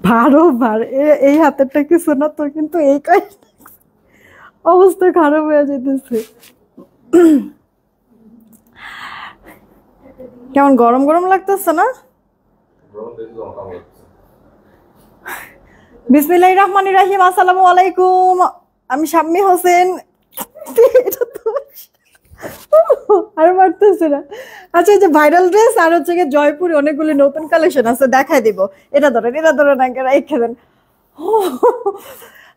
বারবার এই হাতেরটা কিছু না তো, কিন্তু এই অবস্থা খারাপ হয়ে যেতেছে। কেমন গরম গরম লাগতেছে না? বিসমিল্লাহির রহমানির রহিম। আসসালামু আলাইকুম, আমি শাম্মী হোসেন। আর পারতেছে না। আচ্ছা, এই যে ভাইরাল ড্রেস আর হচ্ছে গিয়ে জয়পুরে অনেকগুলি নতুন কালেকশন আছে, দেখাই দিব। এটা ধরেন রেখে দেন।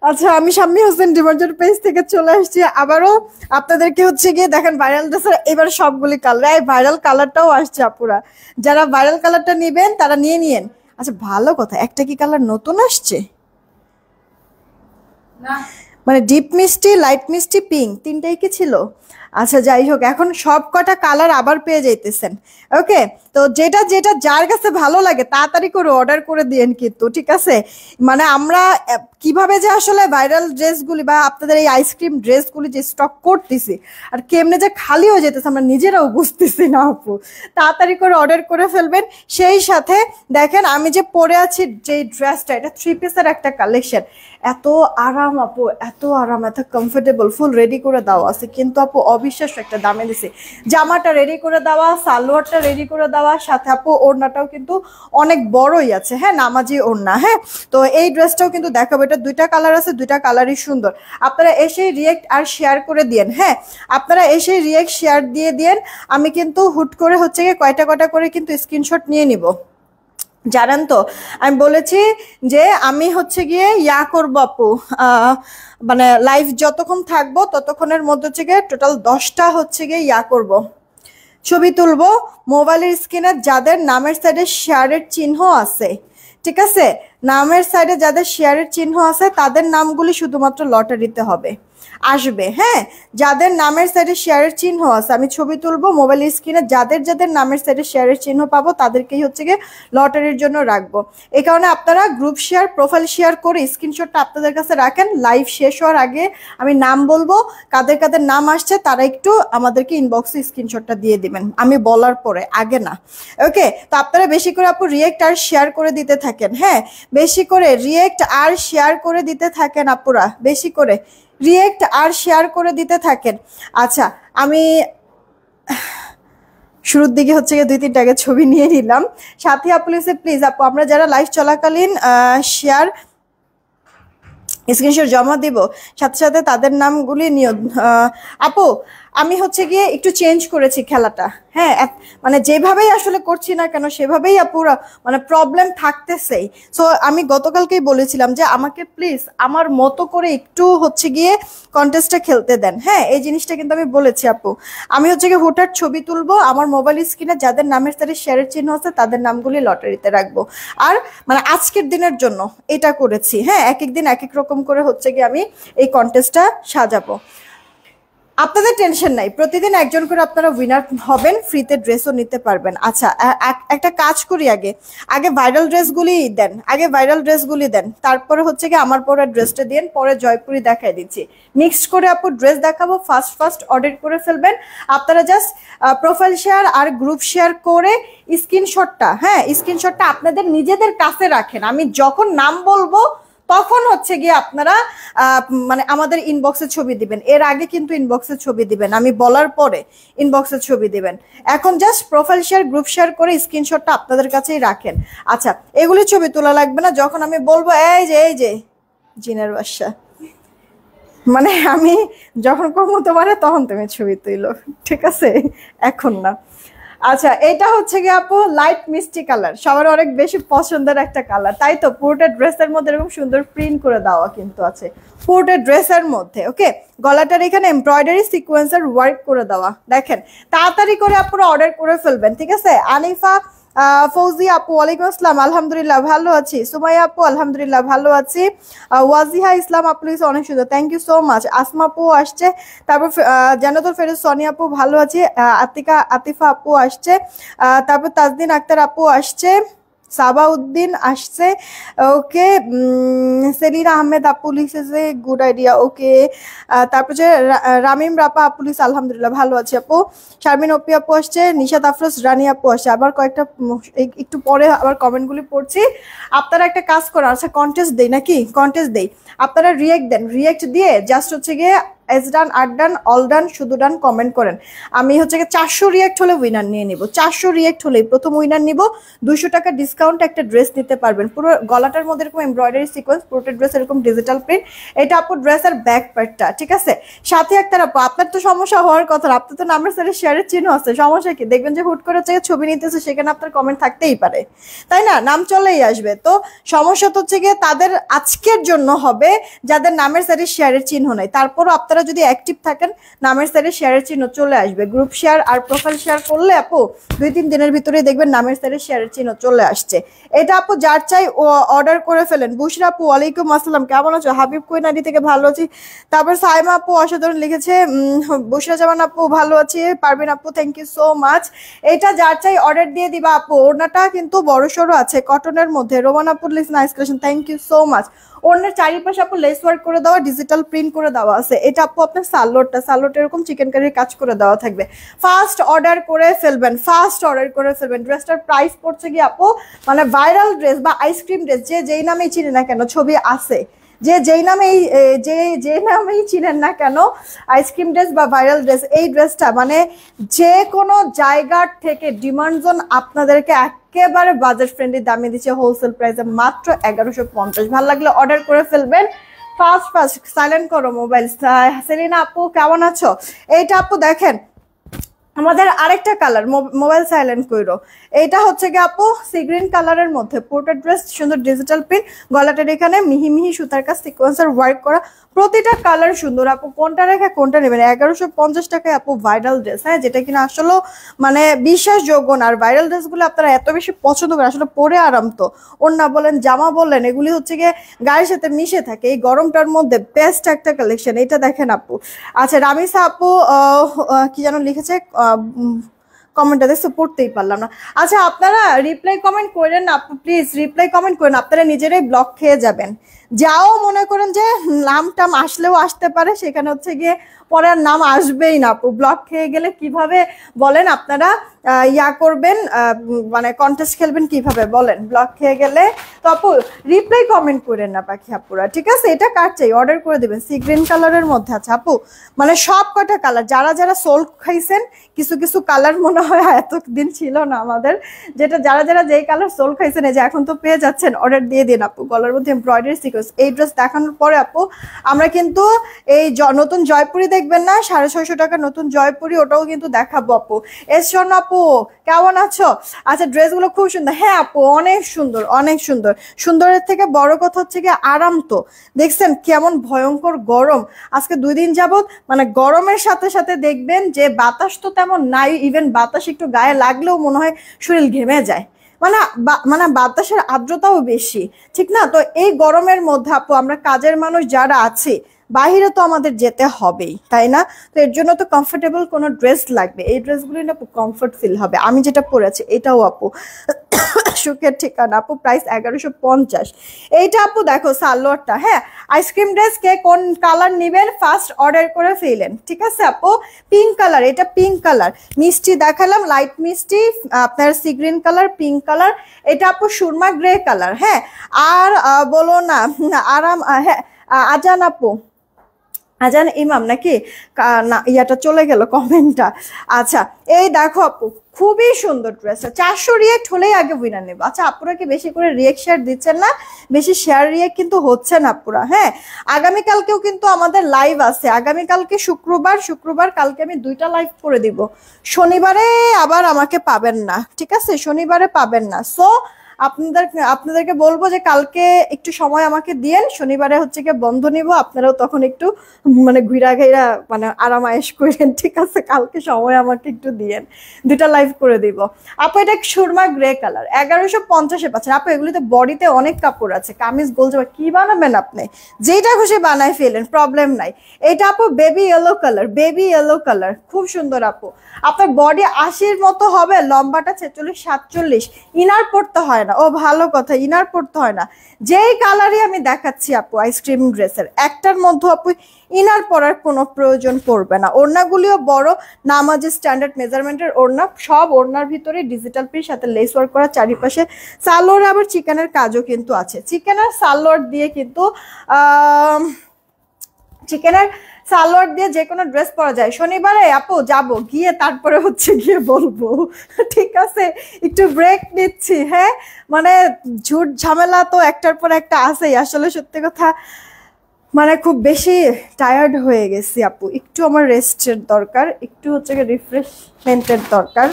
আচ্ছা, আমি শাম্মী হোসেন ডিমার্জের পেজ থেকে চলে আসছি আবারও আপনাদেরকে হচ্ছে গিয়ে দেখেন ভাইরাল ড্রেসের এবার সবগুলি কালার, এই ভাইরাল কালারটাও আসছে আপুরা। যারা ভাইরাল কালারটা নিবেন তারা নিয়ে নিয়েন। আচ্ছা, ভালো কথা, একটা কি কালার নতুন আসছে? মানে ডিপ মিষ্টি, লাইট মিষ্টি, পিঙ্ক, তিনটাই কি ছিল? আচ্ছা, যাই হোক, এখন সব কটা কালার আবার পেয়ে যাইতেছেন। ওকে, তো যেটা যেটা যার কাছে ভালো লাগে তাড়াতাড়ি করে অর্ডার করে দিয়েন কিন্তু, ঠিক আছে? মানে আমরা কিভাবে যে আসলে ভাইরাল ড্রেসগুলি বা আপনাদের এই আইসক্রিম ড্রেসগুলি যে স্টক করতেছি আর কেমনে যে খালি হয়ে যেতেছে আমরা নিজেরাও বুঝতেছি না আপু। তাড়াতাড়ি করে অর্ডার করে ফেলবেন। সেই সাথে দেখেন আমি যে পরে আছি যে ড্রেসটা, এটা 3 পিসের একটা কালেকশন। এত আরাম আপু, এত আরাম, এত কমফোর্টেবল, ফুল রেডি করে দেওয়া আছে কিন্তু আপু অবিশ্বাস্য একটা দামে দিছে। জামাটা রেডি করে দেওয়া, সালোয়ারটা রেডি করে দেওয়া, সাথে আপু ওড়নাটাও কিন্তু অনেক বড়ই আছে, হ্যাঁ, নামাজি ওড়না। হ্যাঁ, তো এই ড্রেসটাও কিন্তু দেখাবো। এটা দুইটা কালার আছে, দুইটা কালারই সুন্দর। আপনারা এসে রিয়েক্ট আর শেয়ার করে দিয়েন। হ্যাঁ, আপনারা এসে রিয়েক্ট শেয়ার দিয়ে দিয়েন। আমি কিন্তু হুট করে হচ্ছে গিয়ে কয়টা কয়টা করে কিন্তু স্ক্রিনশট নিয়ে নিব। জানেন তো, আমি বলেছি যে আমি হচ্ছে গিয়ে ইয়া করবো আপু, মানে লাইভ যতক্ষণ থাকবো ততক্ষণের মধ্যে হচ্ছে গিয়ে টোটাল 10টা হচ্ছে গিয়ে ইয়া করব, ছবি তুলবো। মোবাইলের স্ক্রিনে যাদের নামের সাইডে শেয়ারের চিহ্ন আছে, ঠিক আছে, নামের সাইডে যাদের শেয়ারের চিহ্ন আছে তাদের নামগুলি শুধুমাত্র লটারিতে হবে, আসবে। হ্যাঁ, যাদের নামের সাইডে শেয়ারের চিহ্ন আছে আমি ছবি তুলবো, মোবাইল স্ক্রিনে যাদের যাদের নামের সাইডে শেয়ারের চিহ্ন পাবো তাদেরকেই হচ্ছে গিয়ে লটারির জন্য রাখবো। এই কারণে আপনারা গ্রুপ শেয়ার, প্রোফাইল শেয়ার করে স্ক্রিনশটটা আপনাদের কাছে রাখেন। লাইভ শেষ হওয়ার আগে আমি নাম বলবো, কাদের কাদের নাম আসছে তারা একটু আমাদেরকে ইনবক্সে স্ক্রিনশটটা দিয়ে দিবেন, আমি বলার পরে, আগে না। ওকে, তো আপনারা বেশি করে আপু রিয়েক্ট আর শেয়ার করে দিতে থাকেন। হ্যাঁ, বেশি করে রিয়েক্ট আর শেয়ার করে দিতে থাকেন আপুরা, বেশি করে রিয়েক্ট আর শেয়ার করে দিতে থাকেন। আচ্ছা, আমি শুরুর দিকে হচ্ছে গিয়ে 2-3টা আগে ছবি নিয়ে নিলাম। সাথী আপু লিখছে, প্লিজ আপু আমরা যারা লাইভ চলাকালীন শেয়ার স্ক্রিনশট জমা দিব, সাথে সাথে তাদের নামগুলি নিও। আপু আমি হচ্ছে গিয়ে একটু চেঞ্জ করেছি খেলাটা। হ্যাঁ, মানে যেভাবেই আসলে করছি না কেন সেভাবেই আপুরা মানে প্রবলেম থাকতেছেই। সো আমি গতকালকেই বলেছিলাম যে আমাকে প্লিজ আমার মতো করে একটু হচ্ছে গিয়ে কন্টেস্টটা খেলতে দেন। হ্যাঁ, এই জিনিসটা কিন্তু আমি বলেছি আপু। আমি হচ্ছে গিয়ে হুটার ছবি তুলবো, আমার মোবাইল স্ক্রিনে যাদের নামের সাথে শেয়ারের চিহ্ন আছে তাদের নামগুলি লটারিতে রাখবো। আর মানে আজকের দিনের জন্য এটা করেছি। হ্যাঁ, এক এক দিন এক এক রকম করে হচ্ছে গিয়ে আমি এই কন্টেস্টটা সাজাবো। আপনাদের টেনশন নাই, প্রতিদিন একজন করে আপনারা উইনার হবেন, ফ্রিতে ড্রেসও নিতে পারবেন। আচ্ছা, একটা কাজ করি, আগে আগে ভাইরাল ড্রেসগুলি দেন, আগে ভাইরাল ড্রেসগুলি দেন, তারপরে হচ্ছে কি আমার পরে ড্রেসটা দিন, পরে জয়পুরি দেখাই দিচ্ছি। মিক্সড করে আপু ড্রেস দেখাবো, ফার্স্ট ফার্স্ট অর্ডার করে ফেলবেন। আপনারা জাস্ট প্রোফাইল শেয়ার আর গ্রুপ শেয়ার করে স্ক্রিনশটটা, হ্যাঁ স্ক্রিনশটটা আপনাদের নিজেদের কাছে রাখেন। আমি যখন নাম বলবো তখন হচ্ছে গিয়ে আপনারা মানে আমাদের ইনবক্সে ছবি দিবেন। এর আগে কিন্তু ইনবক্সে ছবি দিবেন, আমি বলার পরে ইনবক্সে ছবি দিবেন। এখন just profile share, group share করে স্ক্রিনশটটা আপনাদের কাছেই রাখেন। আচ্ছা, এগুলি ছবি তোলা লাগবে না, যখন আমি বলবো এই যে জিনের বাসা, মানে আমি যখন কমো তোমারে তখন তুমি ছবি তুইলো, ঠিক আছে, এখন না। আচ্ছা, এটা হচ্ছে গিয়ে আপু লাইট মিষ্টি কালার, সবার অনেক বেশি পছন্দের একটা কালার, তাই তো? পুরোটা ড্রেসের মধ্যে এরকম সুন্দর প্রিন্ট করে দেওয়া কিন্তু আছে পুরোটা ড্রেসের মধ্যে। ওকে, গলাটার এখানে এমব্রয়ডারি সিকোয়েন্সের ওয়ার্ক করে দেওয়া, দেখেন। তাড়াতাড়ি করে আপনারা অর্ডার করে ফেলবেন, ঠিক আছে? আনিফা ফৌজি আপু, ওয়ালাইকুম আসসালাম, আলহামদুলিল্লাহ ভালো আছি। সুমাইয়া আপু, আলহামদুলিল্লাহ ভালো আছি। ওয়াজিহা ইসলাম আপু অনেক সুন্দর, thank you so much. Asma আপু আসছে, তারপর জান্নাতুল ফেরদৌস সোনিয়া আপু ভালো আছি। আতিফা আপু আসছে, তারপর তাজদিন আক্তার আপু আসছে। সাবাউদ্দিন আসছে, ওকে। সেলিনা আহমেদ আপু লিখেছে গুড আইডিয়া, ওকে। তারপর যে রামিম রাপা আপু লিখছে আলহামদুলিল্লাহ ভালো আছে আপু। শারমিন অপি আপু আসছে, নিশাত আফরোজ রানী আপু আসছে। আবার কয়েকটা একটু পরে আবার কমেন্টগুলি পড়ছি। আপনারা একটা কাজ করেন, আচ্ছা কন্টেস্ট দেই নাকি, কন্টেস্ট দেই, আপনারা রিয়েক্ট দেন, রিয়েক্ট দিয়ে জাস্ট হচ্ছে গিয়ে এস ডান, আর ডান, অল ডান, শুধু ডান কমেন্ট করেন। আমি হচ্ছে 400 রিয়েক্ট হলে উইনার নিয়ে নিব, 400 রিয়েক্ট হলেই প্রথম উইনার নিব। 200 টাকা ডিসকাউন্ট একটা ড্রেস নিতে পারবেন, পুরো গলাটার মধ্যে এরকম এমব্রয়ডারি সিকোয়েন্স, পুরোটা ড্রেস এরকম ডিজিটাল প্রিন্ট। এটা আপু ড্রেসের ব্যাক পার্টটা, ঠিক আছে। সাথে একটা আপু, আপনার তো সমস্যা হওয়ার কথা, আপনার তো নামের সাথে শেয়ারের চিহ্ন আছে, সমস্যা কি? দেখবেন যে হুট করে হচ্ছে ছবি নিতেছে, সেখানে আপনার কমেন্ট থাকতেই পারে, তাই না? নাম চলেই আসবে। তো সমস্যা তো হচ্ছে গিয়ে তাদের আজকের জন্য হবে যাদের নামের সাথে শেয়ারের চিহ্ন নাই। তারপরও আপনারা যদি অ্যাক্টিভ থাকেন, নামের সাইডে শেয়ারের চিহ্ন চলে আসবে। গ্রুপ শেয়ার আর প্রোফাইল শেয়ার করলে আপু 2-3 দিনের ভিতরেই দেখবেন নামের সাইডে শেয়ারের চিহ্ন চলে আসছে। এটা আপু যার চাই ও অর্ডার করে ফেলেন। বুশরা আপু ওয়ালাইকুম আসসালাম, কেমন আছো? হাবিব কুইনাডি থেকে ভালো আছি। তারপর সাইমা আপু অসাধারণ লিখেছে, বুশরা জামান আপু ভালো আছি। পারবিন আপু থ্যাংক ইউ সো মাচ। এটা যার চাই অর্ডার দিয়ে দিবা আপু। ওড়নাটা কিন্তু বড় সড়ো আছে, কটনের মধ্যে। রোমান আপুর লিখছে nice collection, thank you so much. ওড়নার চারিপাশে আপু লেস ওয়ার্ক করে দেওয়া, ডিজিটাল প্রিন্ট করে দেওয়া আছে। এটা আপু আপনার সালোয়ারটা এরকম চিকেন কারির কাজ করে দেওয়া থাকবে। ফার্স্ট অর্ডার করে ফেলবেন, ফার্স্ট অর্ডার করে ফেলবেন। ড্রেসটার প্রাইস পড়ছে কি আপু, মানে ভাইরাল ড্রেস বা আইসক্রিম ড্রেস, যে যেই নামেই চিনে না কেন, ছবি আছে, যে যেই নামেই যে নামেই চিনেন না কেন, আইসক্রিম ড্রেস বা ভাইরাল ড্রেস, এই ড্রেসটা মানে যে কোনো জায়গার থেকে ডিমান্ড জোন আপনাদেরকে একেবারে বাজেট ফ্রেন্ডলি দামে দিচ্ছে, হোলসেল প্রাইসে মাত্র 1150। ভালো লাগলে অর্ডার করে ফেলবেন। ফার্স্ট সাইলেন্ট করো মোবাইল। সেলিনা আপু কেমন আছো? এইটা আপু দেখেন আমাদের আরেকটা কালার, মোবাইল সাইলেন্ট কইরো। এটা হচ্ছে কি আপু সি গ্রিন কালারের মধ্যে, পুরোটা ড্রেস সুন্দর ডিজিটাল প্রিন্ট, গলাটার এখানে মিহি মিহি সুতার কাজ সিকোয়েন্সের ওয়ার্ক করা, প্রতিটা কালার সুন্দর। আপু কোনটা রেখে কোনটা নেবেন? 1150 টাকায় আপু ভাইরাল ড্রেস, হ্যাঁ, যেটা কিনা আসলে মানে বিশ্বাসযোগ্য না। আর ভাইরাল ড্রেসগুলো আপনারা এত বেশি পছন্দ করেন, আসলে পরে আরাম তো, ওড়না বলেন জামা বললেন, এগুলি হচ্ছে গিয়ে গায়ের সাথে মিশে থাকে। এই গরমটার মধ্যে বেস্ট একটা কালেকশন, এটা দেখেন আপু। আচ্ছা রামিসা আপু কি যেন লিখেছে কমেন্টটা দেখতে পড়তেই পারলাম না। আচ্ছা আপনারা রিপ্লাই কমেন্ট করেন না আপু, প্লিজ রিপ্লাই কমেন্ট করেন, আপনারা নিজেরাই ব্লক খেয়ে যাবেন। যাও মনে করেন যে নাম টাম আসলেও আসতে পারে, সেখানে হচ্ছে গিয়ে পরে আর নাম আসবেই না আপু। ব্লক খেয়ে গেলে কিভাবে বলেন আপনারা ইয়া করবেন, মানে কন্টেস্ট খেলবেন কিভাবে বলেন ব্লক খেয়ে গেলে? তো আপু রিপ্লাই কমেন্ট করেন না পাখি আপুরা, ঠিক আছে? এটা কার চাই অর্ডার করে দেবেন। সি গ্রিন কালারের মধ্যে আছে আপু, মানে সব কয়টা কালার, যারা যারা সোল খাইছেন, কিছু কিছু কালার মনে হয় এতদিন ছিল না আমাদের, যেটা যারা যারা যেই কালার সোল খাইছেন এই যে এখন তো পেয়ে যাচ্ছেন, অর্ডার দিয়ে দিন আপু। গলার মধ্যে এমব্রয়ডারি সিকোয়েন্স। এই ড্রেস দেখানোর পরে আপু আমরা কিন্তু এই নতুন জয়পুরি দেখবেন না, 650 টাকা নতুন জয়পুরি, ওটাও কিন্তু দেখাবো আপু। এসন আপু কেমন আছো? আচ্ছা ড্রেসগুলো খুব সুন্দর, হ্যাঁ আপু অনেক সুন্দর, অনেক সুন্দর। সুন্দরের থেকে বড় কথা হচ্ছে কি আরাম। তো দেখছেন কেমন ভয়ঙ্কর গরম আজকে 2 দিন যাবত, মানে গরমের সাথে সাথে দেখবেন যে বাতাস তো তেমন নাই, ইভেন বাতাস একটু গায়ে লাগলেও মনে হয় শরীর ঘেমে যায়, মানে মানে বাতাসের আর্দ্রতাও বেশি, ঠিক না? তো এই গরমের মধ্যে আপু আমরা কাজের মানুষ যারা আছি, বাহিরে তো আমাদের যেতে হবেই, তাই না? তো এর জন্য তো কমফোর্টেবল কোনো ড্রেস লাগবে। এই ড্রেসগুলো না আপু কমফোর্ট ফিল হবে। আমি যেটা পরেছি এটাও আপু সুখের ঠিকানা আপু, প্রাইস 1150। এইটা আপু দেখো সালোয়ারটা, হ্যাঁ, আইসক্রিম ড্রেস কে কোন কালার নেবেন ফার্স্ট অর্ডার করে ফেলেন, ঠিক আছে আপু? পিঙ্ক কালার, এটা পিঙ্ক কালার, মিষ্টি দেখালাম, লাইট মিষ্টি, আপনার sea green colour, pink colour, এটা আপু সুরমা গ্রে কালার, হ্যাঁ। আর বলো না আরাম, হ্যাঁ আজান আপু, আজান ইমাম নাকি না, ইয়াটা চলে গেল কমেন্টটা। আচ্ছা এই দেখো আপু খুবই সুন্দর ড্রেসটা, 400 রিয়েক্ট হলেই আগে উইনার নেব। আচ্ছা আপুরা কি বেশি করে রিয়েক্ট শেয়ার দিচ্ছেন না? বেশি শেয়ার রিয়েক্ট কিন্তু হচ্ছে না আপুরা, হ্যাঁ। আগামীকালকেও কিন্তু আমাদের লাইভ আছে, আগামীকালকে শুক্রবার কালকে আমি 2টা লাইভ করে দিব। শনিবারে আবার আমাকে পাবেন না, ঠিক আছে? শনিবারে পাবেন না। সো আপনাদেরকে বলবো যে কালকে একটু সময় আমাকে দিয়েন, শনিবারে হচ্ছে গিয়ে বন্ধ নিব, আপনারাও তখন একটু মানে ঘুরা ঘেরা মানে আরামায়েশ করেন, ঠিক আছে? কালকে সময় আমাকে একটু দিয়েন, 2টা লাইভ করে দিব। আপু এটা সুরমা গ্রে কালার, 1150-এ পাচ্ছেন আপু। এগুলিতে বডিতে অনেক কাপড় আছে, কামিজ গোল জামা কি বানাবেন আপনি, যেটা খুশি বানাই ফেলেন, প্রবলেম নাই। এটা আপু বেবি ইয়েলো কালার, খুব সুন্দর আপু। আপনার বডি 80-র মতো হবে, লম্বাটা 46-47, ইনার পড়তে হয় হয় না। ও ভালো কথা, ইনার পড়তে হয় না। যেই কালারই আমি দেখাচ্ছি আপু আইসক্রিম ড্রেসের, একটার মধ্যে আপু ইনার পরার কোনো প্রয়োজন পড়বে না। ওড়নাগুলিও বড় নামাজি স্ট্যান্ডার্ড মেজারমেন্টের ওড়না, সব ওড়নার ভিতরে ডিজিটাল প্রিন্ট, সাথে লেস ওয়ার্ক করা চারিপাশে। সালোয়ারে আবার চিকেনের কাজও কিন্তু আছে। চিকেনের সালোয়ার দিয়ে কিন্তু চিকেনের সালোয়ার দিয়ে যে কোনো ড্রেস পরা যায়। শনিবারে আপু যাব, গিয়ে তারপরে হচ্ছে গিয়ে বলবো, ঠিক আছে? একটু ব্রেক নিচ্ছি, হ্যাঁ, মানে ঝুট ঝামেলা তো একটার পর একটা আছেই। আসলে সত্যি কথা মানে খুব বেশি টায়ার্ড হয়ে গেছি আপু, একটু আমার রেস্টের দরকার, একটু হচ্ছে রিফ্রেশমেন্টের দরকার।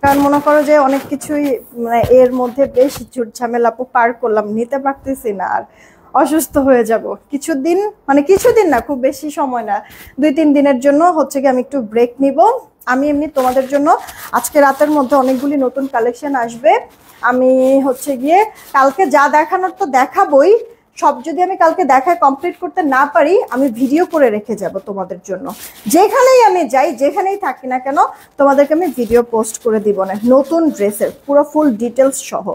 কারণ মনে করো যে অনেক কিছুই মানে এর মধ্যে বেশ ঝুট ঝামেলা আপু পার করলাম, নিতে পারতেছি না আর, অসুস্থ হয়ে যাব কিছুদিন, মানে কিছুদিন না, খুব বেশি সময় না, 2-3 দিনের জন্য হচ্ছে কি আমি একটু ব্রেক নিব। আমি এমনি তোমাদের জন্য আজকে রাতের মধ্যে অনেকগুলি নতুন কালেকশন আসবে। আমি হচ্ছে গিয়ে কালকে যা দেখানোর তো দেখাবই, সব যদি আমি কালকে দেখায় কমপ্লিট করতে না পারি, আমি ভিডিও করে রেখে যাব তোমাদের জন্য। যেখানেই আমি যাই, যেখানেই থাকি না কেন, তোমাদেরকে আমি ভিডিও পোস্ট করে দিব না, নতুন ড্রেসের পুরো ফুল ডিটেলস সহ।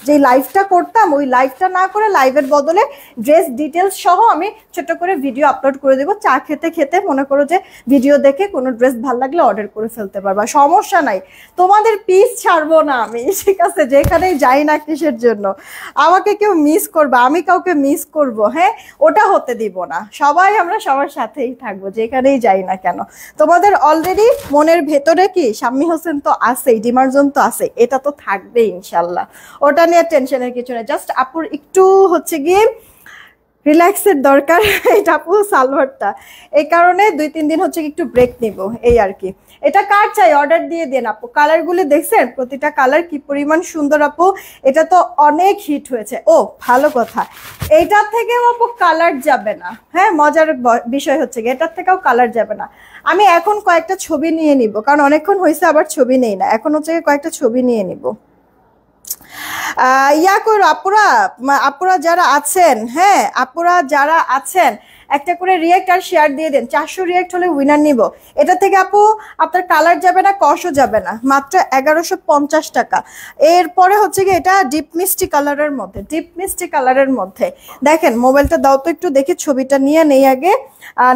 যে লাইভটা করতাম, ওই লাইভটা না করে লাইভের বদলে ড্রেস ডিটেলস সহ আমি ছোট করে ভিডিও আপলোড করে দেবো। চা খেতে খেতে মনে করো যে ভিডিও দেখে কোনো ড্রেস ভালো লাগলে অর্ডার করে ফেলতে পারবা, সমস্যা নাই। তোমাদের পিস ছাড়বো না আমি, ঠিক আছে? যেখানেই যাই না কিসের জন্য আমাকে কেউ মিস করবে, আমি কাউকে মিস করব, হ্যাঁ, ওটা হতে দিব না। সবাই আমরা সবার সাথেই থাকবো, যেখানেই যাই না কেন। তোমাদের অলরেডি মনের ভেতরে কি শাম্মী হোসেন তো আছেই, ডিমার্জন তো আছে, এটা তো থাকবে ইনশাল্লাহ, ওটা নিয়ে টেনশনের কিছু নেই। জাস্ট আপুর একটু হচ্ছে গিয়ে রিল্যাক্সের দরকার, এটা আপু সালোয়ারটা, এই কারণে 2-3 দিন হচ্ছে একটু ব্রেক নিব, এই আর কি। এটা কার চাই অর্ডার দিয়ে দেন আপু। কালারগুলি দেখছেন, প্রতিটা কালার কি পরিমাণ সুন্দর আপু, এটা তো অনেক হিট হয়েছে। ও ভালো কথা, এইটার থেকেও আপু কালার যাবে না, হ্যাঁ, মজার বিষয় হচ্ছে কি এটার থেকেও কালার যাবে না। আমি এখন কয়েকটা ছবি নিয়ে নিব, কারণ অনেকক্ষণ হয়েছে আবার ছবি নেই না, এখন হচ্ছে কয়েকটা ছবি নিয়ে নিব। ইয়া করো আপুরা, আপুরা যারা আছেন, হ্যাঁ, আপুরা যারা আছেন একটা করে রিয়েক্ট আর শেয়ার দিয়ে দেন। 400 রিয়েক্ট হলে উইনার নিব। এটা থেকে আপু আপনার কালার যাবে না, কষও যাবে না, মাত্র 1150 টাকা। এরপরে হচ্ছে কি এটা ডিপ মিষ্টি কালারের মধ্যে, ডিপ মিষ্টি কালারের মধ্যে। দেখেন মোবাইলটা দাও তো একটু, দেখি ছবিটা নিয়ে নেই আগে।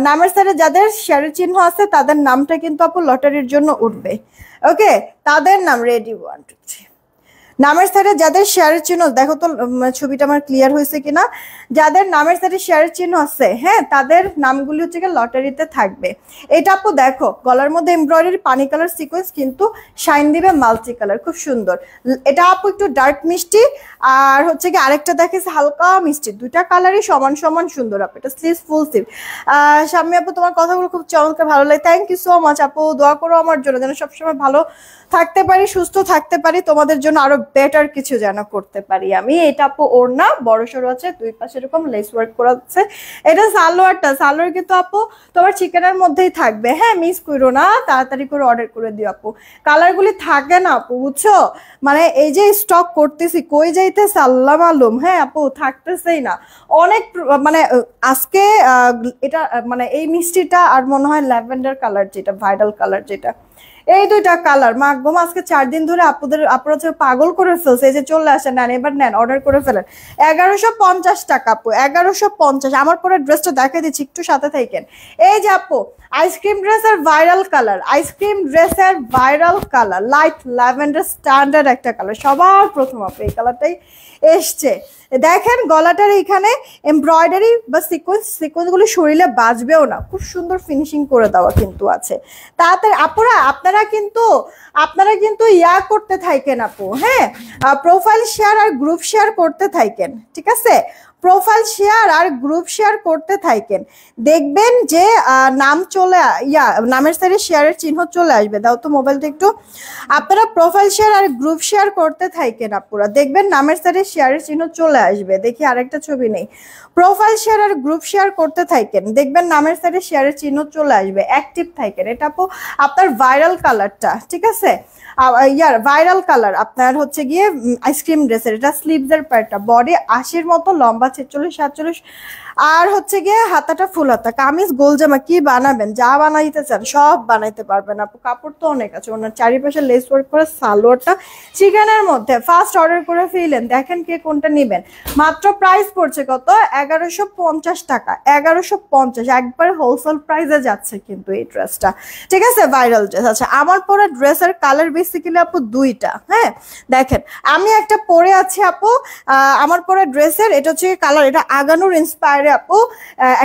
নামের সাথে যাদের শেয়ারের চিহ্ন আছে তাদের নামটা কিন্তু আপু লটারির জন্য উঠবে। ওকে, তাদের নাম রেডি 1 2 3। নামের সাথে যাদের শেয়ারের চিহ্ন, দেখো তো ছবিটা আমার ক্লিয়ার হয়েছে কিনা, যাদের নামের সাথে শেয়ারের চিহ্ন আছে, হ্যাঁ, তাদের নামগুলি হচ্ছে লটারিতে থাকবে। এটা আপু দেখো গলার মধ্যে এমব্রয়ডারি পানি কালার সিকোয়েন্স, কিন্তু শাইন দিবে মাল্টি কালার, খুব সুন্দর। এটা আপু একটু ডার্ক মিষ্টি, আর হচ্ছে কি আরেকটা দেখেছে হালকা মিষ্টি, দুইটা কালারই সমান সমান সুন্দর আপু। এটা স্লিভ ফুল স্লিভ। শাম্মী আপু তোমার কথাগুলো খুব চমৎকার, ভালো লাগে, থ্যাংক ইউ সো মাচ আপু। দোয়া করো আমার জন্য যেন সবসময় ভালো থাকতে পারি, সুস্থ থাকতে পারি, তোমাদের জন্য আরো বেটার কিছু যেন করতে পারি আমি। এটা আপু ওড়না বড় সড়ো আছে, দুই পাশে এরকম লেস ওয়ার্ক করা আছে। এটা সালোয়ারটা, সালোয়ার কিন্তু আপু তোমার চিকেনের মধ্যেই থাকবে, হ্যাঁ, মিস করো না, তাড়াতাড়ি করে অর্ডার করে দিও আপু। কালারগুলি থাকে না আপু, বুঝছো? মানে এই যে স্টক করতেছি, কই যাইতেছে আল্লাহ মালুম, হ্যাঁ আপু, থাকতেছেই না অনেক। মানে আজকে এটা মানে এই মিষ্টিটা আর মনে হয় ল্যাভেন্ডার কালার, যেটা ভাইরাল কালার, যেটা এই দুইটা কালার মাগবো। আজকে 4 দিন ধরে আপনারা হচ্ছে পাগল করে ফেলছে, এই যে চলে আসেন, নেন এবার, নেন অর্ডার করে ফেলেন। 1150 টাকা আপু, 1150। আমার পরে ড্রেসটা দেখে দিচ্ছি, একটু সাথে থাকেন। এই যে আপু আইসক্রিম ড্রেসের ভাইরাল কালার, আইসক্রিম ড্রেসের viral colour, light lavender standard একটা কালার, সবার প্রথম আপু এই কালারটাই এসছে। দেখেন গলাটার এখানে এমব্রয়ডারি বা সিকোয়েন্সগুলো শরীরে বাজবেও না, খুব সুন্দর ফিনিশিং করে দেওয়া কিন্তু আছে। তাড়াতাড়ি আপুরা আপনারা কিন্তু ইয়া করতে থাকেন আপু, হ্যাঁ, প্রোফাইল শেয়ার আর গ্রুপ শেয়ার করতে থাকেন, ঠিক আছে? প্রোফাইল শেয়ার আর গ্রুপ শেয়ার করতে থাকেন, দেখবেন যে নাম চলে নামের সাইডে শেয়ারের চিহ্ন চলে আসবে। দাও তো মোবাইলটা একটু। আপনারা প্রোফাইল শেয়ার আর গ্রুপ শেয়ার করতে থাকেন আপুরা, দেখবেন নামের সাইডে শেয়ারের চিহ্ন চলে আসবে। দেখি আরেকটা ছবি নেই। প্রোফাইল শেয়ার আর গ্রুপ শেয়ার করতে থাকেন, দেখবেন নামের সাইডে শেয়ারের চিহ্ন চলে আসবে। অ্যাক্টিভ থাকেন। এটা আপু আপনার ভাইরাল কালারটা, ঠিক আছে? ভাইরাল কালার আপনার হচ্ছে গিয়ে আইসক্রিম ড্রেসের, এটা স্লিভসের পার্টটা, বডি 80-র মতো লম্বা 46 47 আর হচ্ছে গিয়ে হাতাটা ফুল হাতা কামিজ গোল জামা কি বানাবেন যা বানাইতে চান সব বানাইতে পারবেন আপু কাপড় তো অনেক আছে ওনার চারিপাশে লেস ওয়ার্ক করে সালোয়ারটা চিকেনের মধ্যে ফার্স্ট অর্ডার করে ফেলেন দেখেন কে কোনটা নেবেন মাত্র প্রাইস পড়ছে কত 1150 টাকা 1150 একবার হোলসেল প্রাইসে যাচ্ছে কিন্তু এই ড্রেসটা ঠিক আছে ভাইরাল ড্রেস আচ্ছা আমার পরা ড্রেসের কালার বেসিক্যালি আপু দুইটা হ্যাঁ দেখেন আমি একটা পরে আছি আপু আমার পরা ড্রেসের এটা হচ্ছে কালার এটা আগানোর ইন্সপায়ারে আপু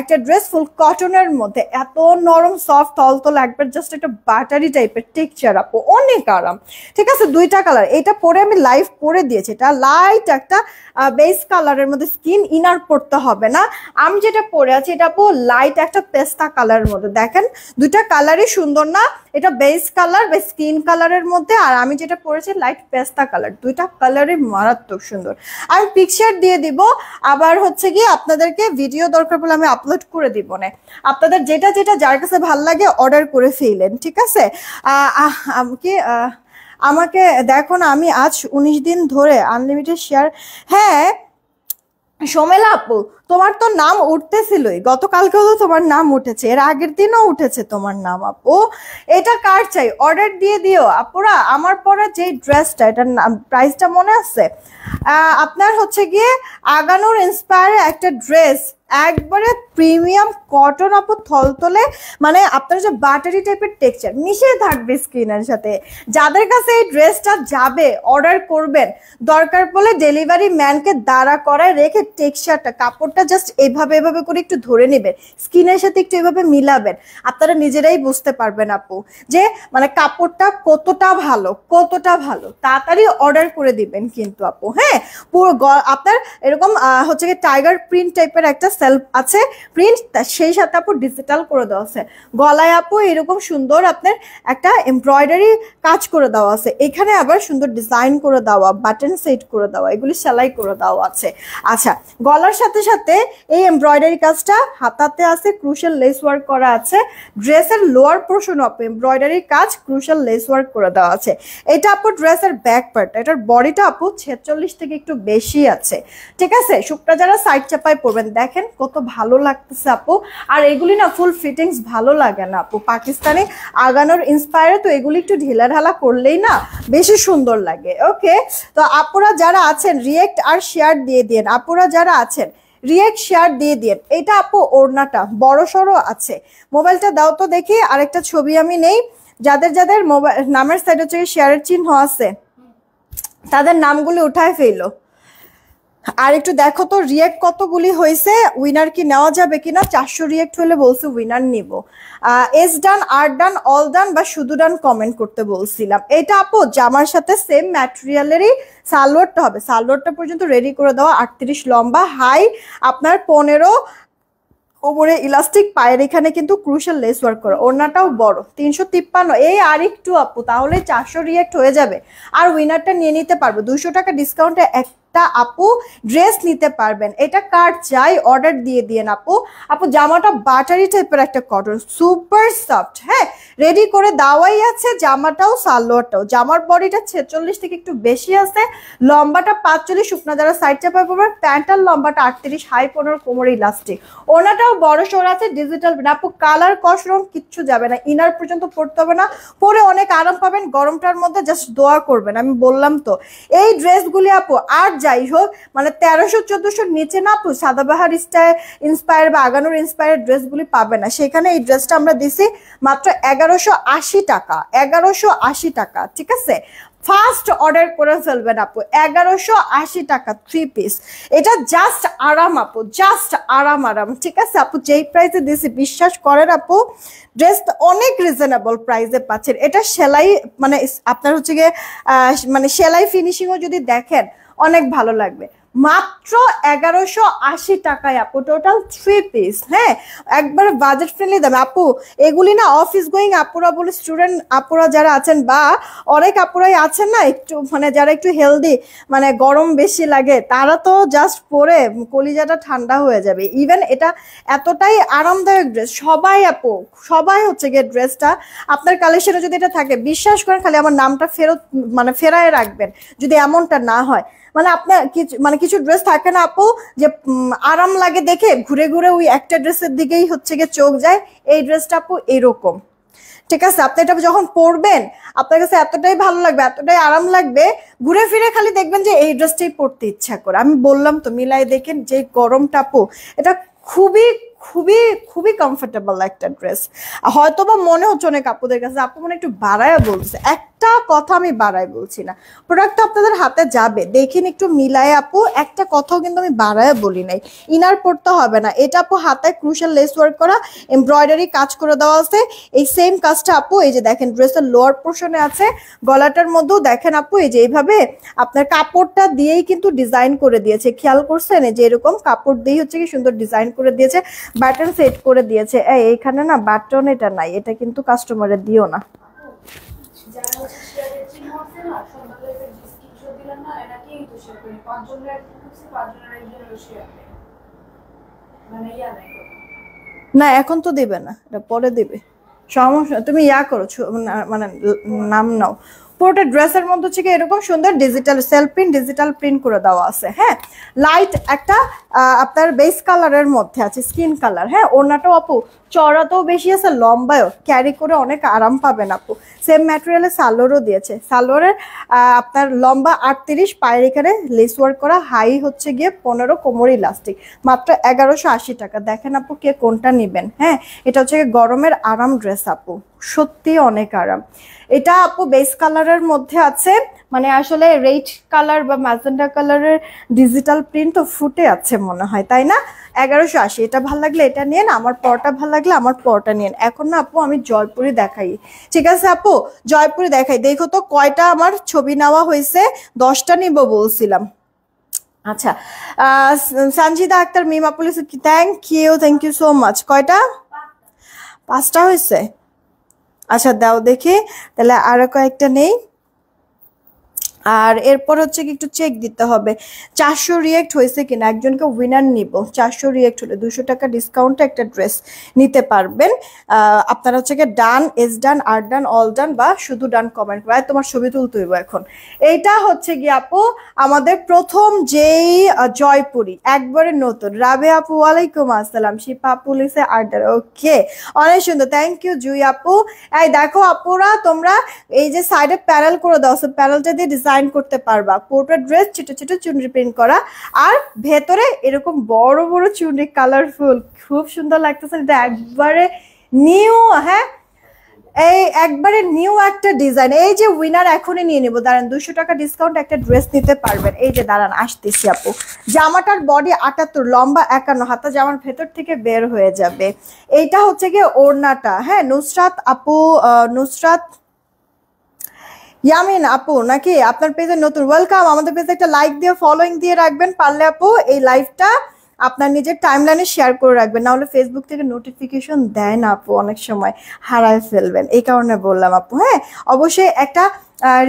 একটা ড্রেস ফুল কটনের মধ্যে এত নরম সফট তলতল একবার জাস্ট একটা বাটারি টাইপের টেক্সচার আপু অনেক আরাম ঠিক আছে দুইটা কালার এটা পরে আমি লাইভ পরে দিয়েছি এটা লাইট একটা বেস কালারের মধ্যে স্কিন ইনার পড়তে হবে না আমি যেটা পরে আছি এটা আপু লাইট একটা পেস্তা কালারের মধ্যে দেখেন দুইটা কালারই সুন্দর না এটা বেস কালার বা স্কিন কালারের মধ্যে আর আমি যেটা পরেছি লাইট পেস্তা কালার দুইটা কালারই মারাত্মক সুন্দর আমি পিকচার দিয়ে দিব আবার হচ্ছে কি আপনাদেরকে ভিডিও দরকার পড়লে আমি আপলোড করে দিব না আপনাদের যেটা যেটা যার কাছে ভালো লাগে অর্ডার করে ফেলেন ঠিক আছে আমাকে দেখো না আমি আজ 19 দিন ধরে আনলিমিটেড শেয়ার হ্যাঁ সোমেলা আপু তোমার তো নাম উঠতেছিলই গতকালকেও তো তোমার নাম উঠেছে এর আগের দিনও উঠেছে তোমার নাম আপু এটা কার চাই অর্ডার দিয়ে দিও আপুরা আমার পরা যে ড্রেসটা এটার নাম প্রাইসটা মনে আছে আপনার হচ্ছে গিয়ে আগানোর ইন্সপায়ারে একটা ড্রেস একবারে প্রিমিয়াম কটন আপু থলতলে মানে আপনার যে বাটারি টাইপের টেক্সচার মিশে থাকবে স্কিনের সাথে যাদের কাছে এই ড্রেসটা যাবে অর্ডার করবেন দরকার পড়লে ডেলিভারি ম্যানকে দাঁড়া করায় রেখে টেক্সচারটা কাপড়টা জাস্ট এভাবে করে একটু ধরে নেবেন স্কিনের সাথে একটু এভাবে মিলাবেন আপনারা নিজেরাই বুঝতে পারবেন আপু যে মানে কাপড়টা কতটা ভালো তাড়াতাড়ি অর্ডার করে দিবেন কিন্তু আপু হ্যাঁ পুরো আপনার এরকম হচ্ছে কি টাইগার প্রিন্ট টাইপের একটা সেলফ আছে প্রিন্ট সেই সাথে আপু ডিজিটাল করে দেওয়া আছে গলায় আপু এরকম সুন্দর আপনার একটা এমব্রয়ডারি কাজ করে দেওয়া আছে এখানে আবার সুন্দর ডিজাইন করে দেওয়া বাটন সেট করে দেওয়া এগুলি সেলাই করে দেওয়া আছে আচ্ছা গলার সাথে সাথে এই এমব্রয়ডারি কাজটা হাতাতে আছে ক্রুশাল লেস ওয়ার্ক করা আছে ড্রেসের লোয়ার পোর্শন আপু এমব্রয়ডারি কাজ ক্রুশাল লেস ওয়ার্ক করে দেওয়া আছে এটা আপু ড্রেসের ব্যাক পার্ট এটার বডিটা আপু 46 থেকে একটু বেশি আছে ঠিক আছে শুকটা যারা সাইড চাপায় পরবেন দেখেন কত ভালো লাগতেছে আপু আর এগুলি না ফুল ফিটিংস ভালো লাগে না আপু পাকিস্তানি আগানোর ইন্সপায়ারে তো এগুলি একটু ঢিলা ঢালা করলেই না বেশি সুন্দর লাগে ওকে তো আপুরা যারা আছেন রিয়েক্ট আর শেয়ার দিয়ে দিন আপুরা যারা আছেন রিয়েক্ট শেয়ার দিয়ে দিন এটা আপু ওড়নাটা বড় সড়ো আছে মোবাইলটা দাও তো দেখি আরেকটা ছবি আমি নেই যাদের যাদের মোবাইল নামের সাইডে হচ্ছে শেয়ারের চিহ্ন আছে তাদের নামগুলি উঠায় ফেলো আর একটু দেখো তো রিয়েক্ট কতগুলি হয়েছে উইনার কি নেওয়া যাবে কিনা 400 রিয়েক্ট হলে বলছি উইনার নিব এস ডান আর ডান অল ডান বা শুধু ডান কমেন্ট করতে বলছিলাম এটা আপু জামার সাথে সেম ম্যাটেরিয়ালেরই সালোয়ারটা হবে সালোয়ারটা পর্যন্ত রেডি করে দেওয়া 38 লম্বা হাই আপনার 15 কোমরে ইলাস্টিক পায়ের এখানে কিন্তু ক্রুশাল লেস ওয়ার্ক করা ওড়নাটাও বড় 353 এই আর একটু আপু তাহলে 400 রিয়েক্ট হয়ে যাবে আর উইনারটা নিয়ে নিতে পারবো 200 টাকা ডিসকাউন্টে একটা আপু ড্রেস নিতে পারবেন এটা কার চাই অর্ডার দিয়ে দিয়েন আপু জামাটা বাটারি টাইপের একটা কটন সুপার সফট হ্যাঁ রেডি করে দেওয়াই আছে জামাটাও সালোয়ারটাও জামার বডিটা 46 থেকে একটু বেশি আছে লম্বাটা 45 শুকনা যারা সাইড চাপায় পড়বেন প্যান্টার লম্বাটা 38 হাই 15 কোমরে ইলাস্টিক ওনাটাও বড় সর আছে ডিজিটাল আপু কালার কস রং কিচ্ছু যাবে না ইনার পর্যন্ত পড়তে হবে না পরে অনেক আরাম পাবেন গরমটার মধ্যে জাস্ট দোয়া করবেন আমি বললাম তো এই ড্রেসগুলি আপু আর যাই হোক মানে 1300-1400 নিচে না আপু সাদাবাহার স্টাইল ইন্সপায়ার বা আগানোর ইন্সপায়ার ড্রেসগুলি পাবে না সেখানে এই ড্রেসটা আমরা দিছি মাত্র 1180 টাকা 1180 টাকা ঠিক আছে ফার্স্ট অর্ডার করে ফেলবেন আপু 1180 টাকা 3 পিস এটা জাস্ট আরাম আপু জাস্ট আরাম ঠিক আছে আপু যেই প্রাইসে দিছি বিশ্বাস করেন আপু ড্রেস অনেক রিজনেবল প্রাইসে পাচ্ছেন এটা সেলাই মানে আপনার হচ্ছে গিয়ে মানে সেলাই ফিনিশিংও যদি দেখেন অনেক ভালো লাগবে মাত্র 1180 টাকায় আপু টোটাল 3 পিস হ্যাঁ একবার বাজেট ফ্রেন্ডলি দাম আপু এগুলি না অফিস গোয়িং আপুরা বলে স্টুডেন্ট আপুরা যারা আছেন বা অনেক আপুরাই আছেন না একটু মানে যারা একটু হেলদি মানে গরম বেশি লাগে তারা তো জাস্ট পরে কলিজাটা ঠান্ডা হয়ে যাবে ইভেন এটা এতটাই আরামদায়ক ড্রেস সবাই আপু সবাই হচ্ছে গিয়ে ড্রেসটা আপনার কালেকশনে যদি এটা থাকে বিশ্বাস করেন খালি আমার নামটা ফেরত মানে ফেরায় রাখবেন যদি এমনটা না হয় মানে আপনার মানে কিছু ড্রেস থাকে না আপু যে আরাম লাগে দেখে ঘুরে ঘুরে ওই একটা ড্রেসের দিকেই হচ্ছে গিয়ে চোখ যায়, এই ড্রেসটা আপু এরকম। ঠিক আছে, আপনি এটা যখন পরবেন আপনার কাছে এতটাই ভালো লাগবে, এতটাই আরাম লাগবে, ঘুরে ফিরে খালি দেখবেন যে এই ড্রেসটাই পরতে ইচ্ছা করে। আমি বললাম তো মিলাই দেখেন যে গরমটা আপু, এটা খুবই খুবই খুবই কমফোর্টেবল একটা ড্রেস। হয়তো বা মনে হচ্ছে অনেক আপুদের কাছে আপু মনে একটু বাড়ায় বলছে, একটা কথা আমি বাড়ায় বলছি না, প্রোডাক্টটা আপনাদের হাতে যাবে দেখেন একটু মিলায় আপু, একটা কথাও কিন্তু আমি বাড়ায় বলি নাই। ইনার পড়তে হবে না, এটা আপু হাতে ক্রুশাল লেস ওয়ার্ক করা, এমব্রয়ডারি কাজ করে দেওয়া আছে। এই সেম কাজটা আপু এই যে দেখেন ড্রেসের লোয়ার পোর্শনে আছে, গলাটার মধ্যেও দেখেন আপু এই যে এইভাবে আপনার কাপড়টা দিয়েই কিন্তু ডিজাইন করে দিয়েছে, খেয়াল করছেন যে এরকম কাপড় দিয়েই হচ্ছে কি সুন্দর ডিজাইন করে দিয়েছে, বাটন সেট করে দিয়েছে। এইখানে না বাটন এটা নাই, এটা কিন্তু কাস্টমারে দিও না। না এখন তো দেবে না, এটা পরে দেবে, সমস্যা, তুমি ইয়া করো মানে নাম নাও। পুরোটা ড্রেসের মধ্যে হচ্ছে এরকম সুন্দর digital self print, digital print করে দেওয়া আছে। হ্যাঁ, লাইট একটা আপনার বেস কালারের মধ্যে আছে, স্কিন কালার। হ্যাঁ, ওড়নাটাও আপু চওড়াতেও বেশি আছে, লম্বায়ও, ক্যারি করে অনেক আরাম পাবেন আপু। সেম ম্যাটেরিয়ালে সালোয়ারও দিয়েছে, সালোয়ারের আপনার লম্বা 38, পায়ের এখানে লেস ওয়ার্ক করা, হাই হচ্ছে গিয়ে 15, কোমর ইলাস্টিক, মাত্র 1180 টাকা। দেখেন আপু কে কোনটা নেবেন। হ্যাঁ, এটা হচ্ছে গরমের আরাম ড্রেস আপু, সত্যি অনেক আরাম। এটা আপু বেস কালারের মধ্যে আছে, মানে আসলে রেড কালার বা ম্যাজেন্ডা কালারের ডিজিটাল প্রিন্ট তো ফুটে আছে মনে হয়, তাই না? 1180। এটা ভালো লাগলে এটা নিন, আমার পরটা ভালো লাগলে আমার পরটা নিন। এখন না আপু আমি জয়পুরি দেখাই, ঠিক আছে আপু? জয়পুরি দেখাই, দেখো তো কয়টা আমার ছবি নেওয়া হয়েছে, 10টা নিব বলছিলাম। আচ্ছা, Sanjida Akter Mima police, thank you so much. কয়টা? 5টা হয়েছে। আচ্ছা দাও দেখি, তাহলে আরো কয়েকটা নেই। আর এরপর হচ্ছে কি একটু চেক দিতে হবে 400 রিয়েক্ট হয়েছে কিনা, একজনকে উইনার নিব। 400 রিয়েক্ট হলে 200 টাকা ডিসকাউন্টে একটা ড্রেস নিতে পারবেন। আপনারা হচ্ছে কি ডান, এস ডান, আর ডান, অল ডান বা শুধু ডান কমেন্ট করে, তোমার ছবি তুলতে হইব এখন। এইটা হচ্ছে কি আপু আমাদের প্রথম যেই জয়পুরি, একবারে নতুন। রাবে আপু ওয়ালাইকুম আসসালাম, শিপা পুলিশে আর্ডার, ওকে অনেক সুন্দর, থ্যাংক ইউ জুই আপু। এই দেখো আপুরা তোমরা এই যে সাইডে প্যানেল করে দাও, প্যানেলটা দিয়ে ডিজাইন করতে পারবা। পুরোটা ড্রেস ছোট ছোট চুনরি প্রিন্ট করা, আর ভেতরে এরকম বড় বড় চুনরি, কালারফুল, খুব সুন্দর লাগতেছে। এটা একবারে নিউ, হ্যাঁ এই একবারে নিউ একটা ডিজাইন। এই যে উইনার এখনই নিয়ে নেবো, দাঁড়ান 200 টাকা ডিসকাউন্ট একটা ড্রেস নিতে পারবেন। এই যে দাঁড়ান আসতেছি আপু, জামাটার বডি 78, লম্বা 51, হাতা জামার ভেতর থেকে বের হয়ে যাবে। এইটা হচ্ছে গিয়ে ওড়নাটা। হ্যাঁ, নুসরাত আপু, নুসরাত ইয়ামিন আপু নাকি আপনার পেজে নতুন, ওয়েলকাম। আমাদের পেজে একটা লাইক দিয়ে ফলোইং দিয়ে রাখবেন পারলে আপু, এই লাইভটা আপনার নিজের টাইমলাইনে শেয়ার করে রাখবেন, না হলে ফেসবুক থেকে নোটিফিকেশন দেয় না আপু, অনেক সময় হারায় ফেলবেন, এই কারণে বললাম আপু। হ্যাঁ, অবশ্যই একটা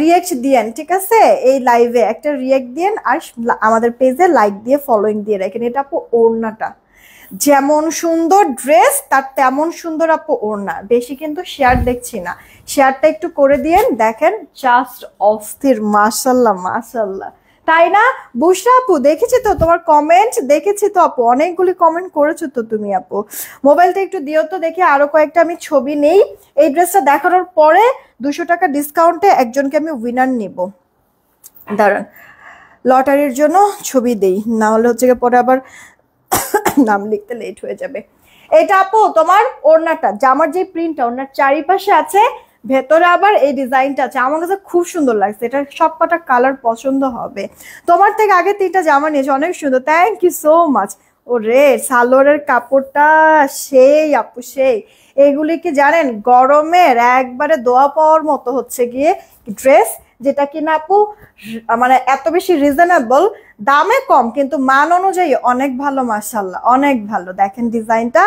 রিয়েক্ট দিয়েন, ঠিক আছে? এই লাইভে একটা রিয়েক্ট দিয়েন, আর আমাদের পেজে লাইক দিয়ে ফলোইং দিয়ে রাখেন। এটা আপু ওড়নাটা যেমন সুন্দর ড্রেস, তার তেমন সুন্দর আপু ওড়না। বেশি কিন্তু শেয়ার দেখছি না, শেয়ারটা একটু করে দিয়েন। দেখেন জাস্ট অস্থির, মাশাল্লাহ মাশাল্লাহ, তাই না বুশরা আপু? দেখেছি তো তোমার কমেন্ট, দেখেছি তো আপু, অনেকগুলি কমেন্ট করেছো তো তুমি আপু। মোবাইলটা একটু দিও তো দেখি, আরো কয়েকটা আমি ছবি নেই। এই ড্রেসটা দেখানোর পরে 200 টাকা ডিসকাউন্টে একজনকে আমি উইনার নিব। দাঁড়ান লটারির জন্য ছবি দেই, না হলে হচ্ছে পরে আবার নাম লিখতে লেট হয়ে যাবে। এটা আপু তোমার ওড়নাটা, জামার যে প্রিন্টটা ওড়নার চারিপাশে আছে, ভেতরে আবার এই ডিজাইনটা আছে, আমার কাছে খুব সুন্দর লাগছে। এটা সব কটা কালার পছন্দ হবে। তোমার থেকে আগে 3টা জামা নিয়েছে, অনেক সুন্দর, থ্যাংক ইউ সো মাচ। ও রে, সালোয়ারের কাপড়টা সেই আপু সেই। এগুলি কি জানেন গরমের একবারে দোয়া পাওয়ার মতো হচ্ছে গিয়ে ড্রেস, যেটা কিনা আপু মানে এত বেশি রিজনেবল দামে, কম কিন্তু মান অনুযায়ী অনেক ভালো, মাশাআল্লাহ অনেক ভালো। দেখেন ডিজাইনটা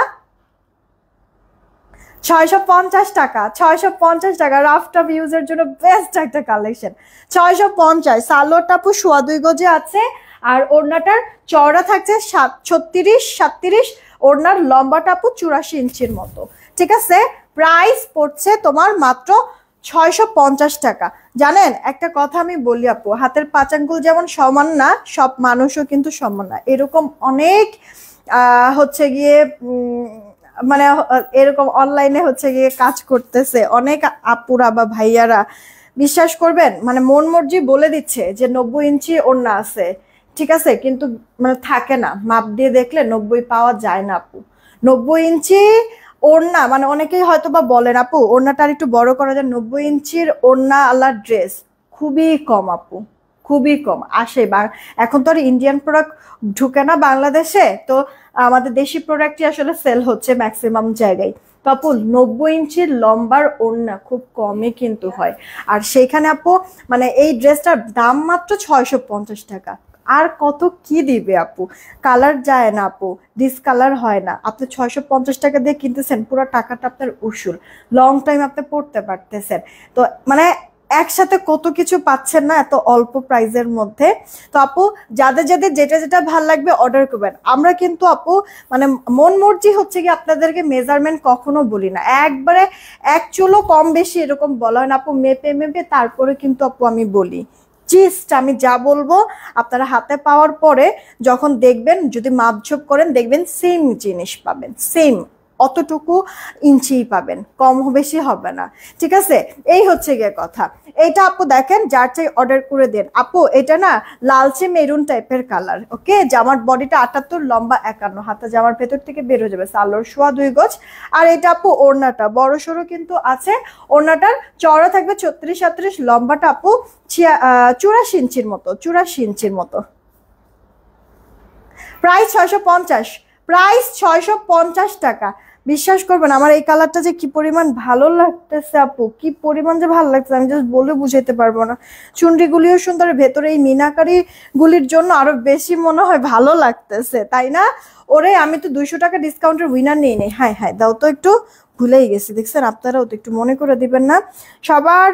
650 টাকা, 650 টাকা, রাফ টাফ ইউজের জন্য বেস্ট একটা কালেকশন। 650। সালোয়ারটা আপু 2.25 গজে আছে, আর ওড়নাটার চওড়া থাকছে 36, 37, ওড়নার লম্বাটা আপু 84 ইঞ্চির মতো, ঠিক আছে? প্রাইস পড়ছে তোমার মাত্র 650 টাকা। জানেন একটা কথা আমি বলি আপু, হাতের 5 আঙ্গুল যেমন সমান না, সব মানুষও কিন্তু সমান না। এরকম অনেক হচ্ছে গিয়ে মানে এরকম অনলাইনে হচ্ছে গিয়ে কাজ করতেছে অনেক আপুরা বা ভাইয়ারা, বিশ্বাস করবেন মানে মন মর্জি বলে দিচ্ছে যে 90 ইঞ্চি ওড়না আছে, ঠিক আছে, কিন্তু মানে থাকে না, মাপ দিয়ে দেখলে 90 পাওয়া যায় না আপু। 90 ইঞ্চি ওড়না মানে অনেকেই হয়তো বা বলেন আপু ওড়নাটা আর একটু বড় করা যায়, 90 ইঞ্চির ওড়না আলা ড্রেস খুবই কম আপু, খুবই কম আসে। বা এখন তো আর ইন্ডিয়ান প্রোডাক্ট ঢুকে না বাংলাদেশে, তো আমাদের দেশি প্রোডাক্টই আসলে সেল হচ্ছে ম্যাক্সিমাম জায়গায়। তো আপু 90 ইঞ্চির লম্বার ওড়না খুব কমই কিন্তু হয়। আর সেইখানে আপু মানে এই ড্রেসটার দাম মাত্র 650 টাকা। আর কত কি দিবে আপু, কালার যায় না আপু, ডিসকালার হয় না, আপনি 650 টাকা দিয়ে কিনতেছেন, পুরো টাকাটা আপনার উসুল, লং টাইম আপনি পড়তে পারতেছেন। তো মানে একসাথে কত কিছু পাচ্ছেন না এত অল্প প্রাইজের মধ্যে। তো আপু যাদের যাদের যেটা যেটা ভাল লাগবে অর্ডার করবেন। আমরা কিন্তু আপু মানে মন মর্জি হচ্ছে কি আপনাদেরকে মেজারমেন্ট কখনো বলি না, একবারে এক চুলো কম বেশি এরকম বলা হয় না আপু, মেপে মেপে তারপরে কিন্তু আপু আমি বলি। জিস্ট আমি যা বলবো আপনারা হাতে পাওয়ার পরে যখন দেখবেন, যদি মাপঝোপ করেন দেখবেন সেম জিনিস পাবেন, সেম অতটুকু ইঞ্চি পাবেন, কম বেশি হবে না, ঠিক আছে। এই হচ্ছে গিয়ে কথা। এইটা আপু দেখেন যার চাই অর্ডার করে দেন আপু। এটা না লালচে মেরুন টাইপের কালার, ওকে। জামার বডিটা 78, লম্বা 51, হাতা জামার ভেতর থেকে বের হয়ে যাবে, সালোয়ার সোয়া 2 গজ। আর এটা আপু ওড়নাটা বড় সড়ো কিন্তু আছে, ওড়নাটার চওড়া থাকবে 36-38, লম্বাটা আপু 84 ইঞ্চির মতো, 84 ইঞ্চির মতো। প্রাইস 650, প্রাইস 650 টাকা। বিশ্বাস করবেন আমার এই কালারটা যে কি পরিমাণ ভালো লাগতেছে আপু, কি পরিমাণ যে ভালো লাগতেছে আমি জাস্ট বলে বুঝাইতে পারবো না। চুনরিগুলিও সুন্দর, ভেতরে এই মিনাকারি গুলির জন্য আরো বেশি মনে হয় ভালো লাগতেছে, তাই না? ওরে আমি তো 200 টাকা ডিসকাউন্টের উইনার নিয়ে নেই। হ্যাঁ হ্যাঁ দাও তো একটু, ভুলেই গেছি, দেখছেন আপনারাও তো একটু মনে করে দিবেন না। সবার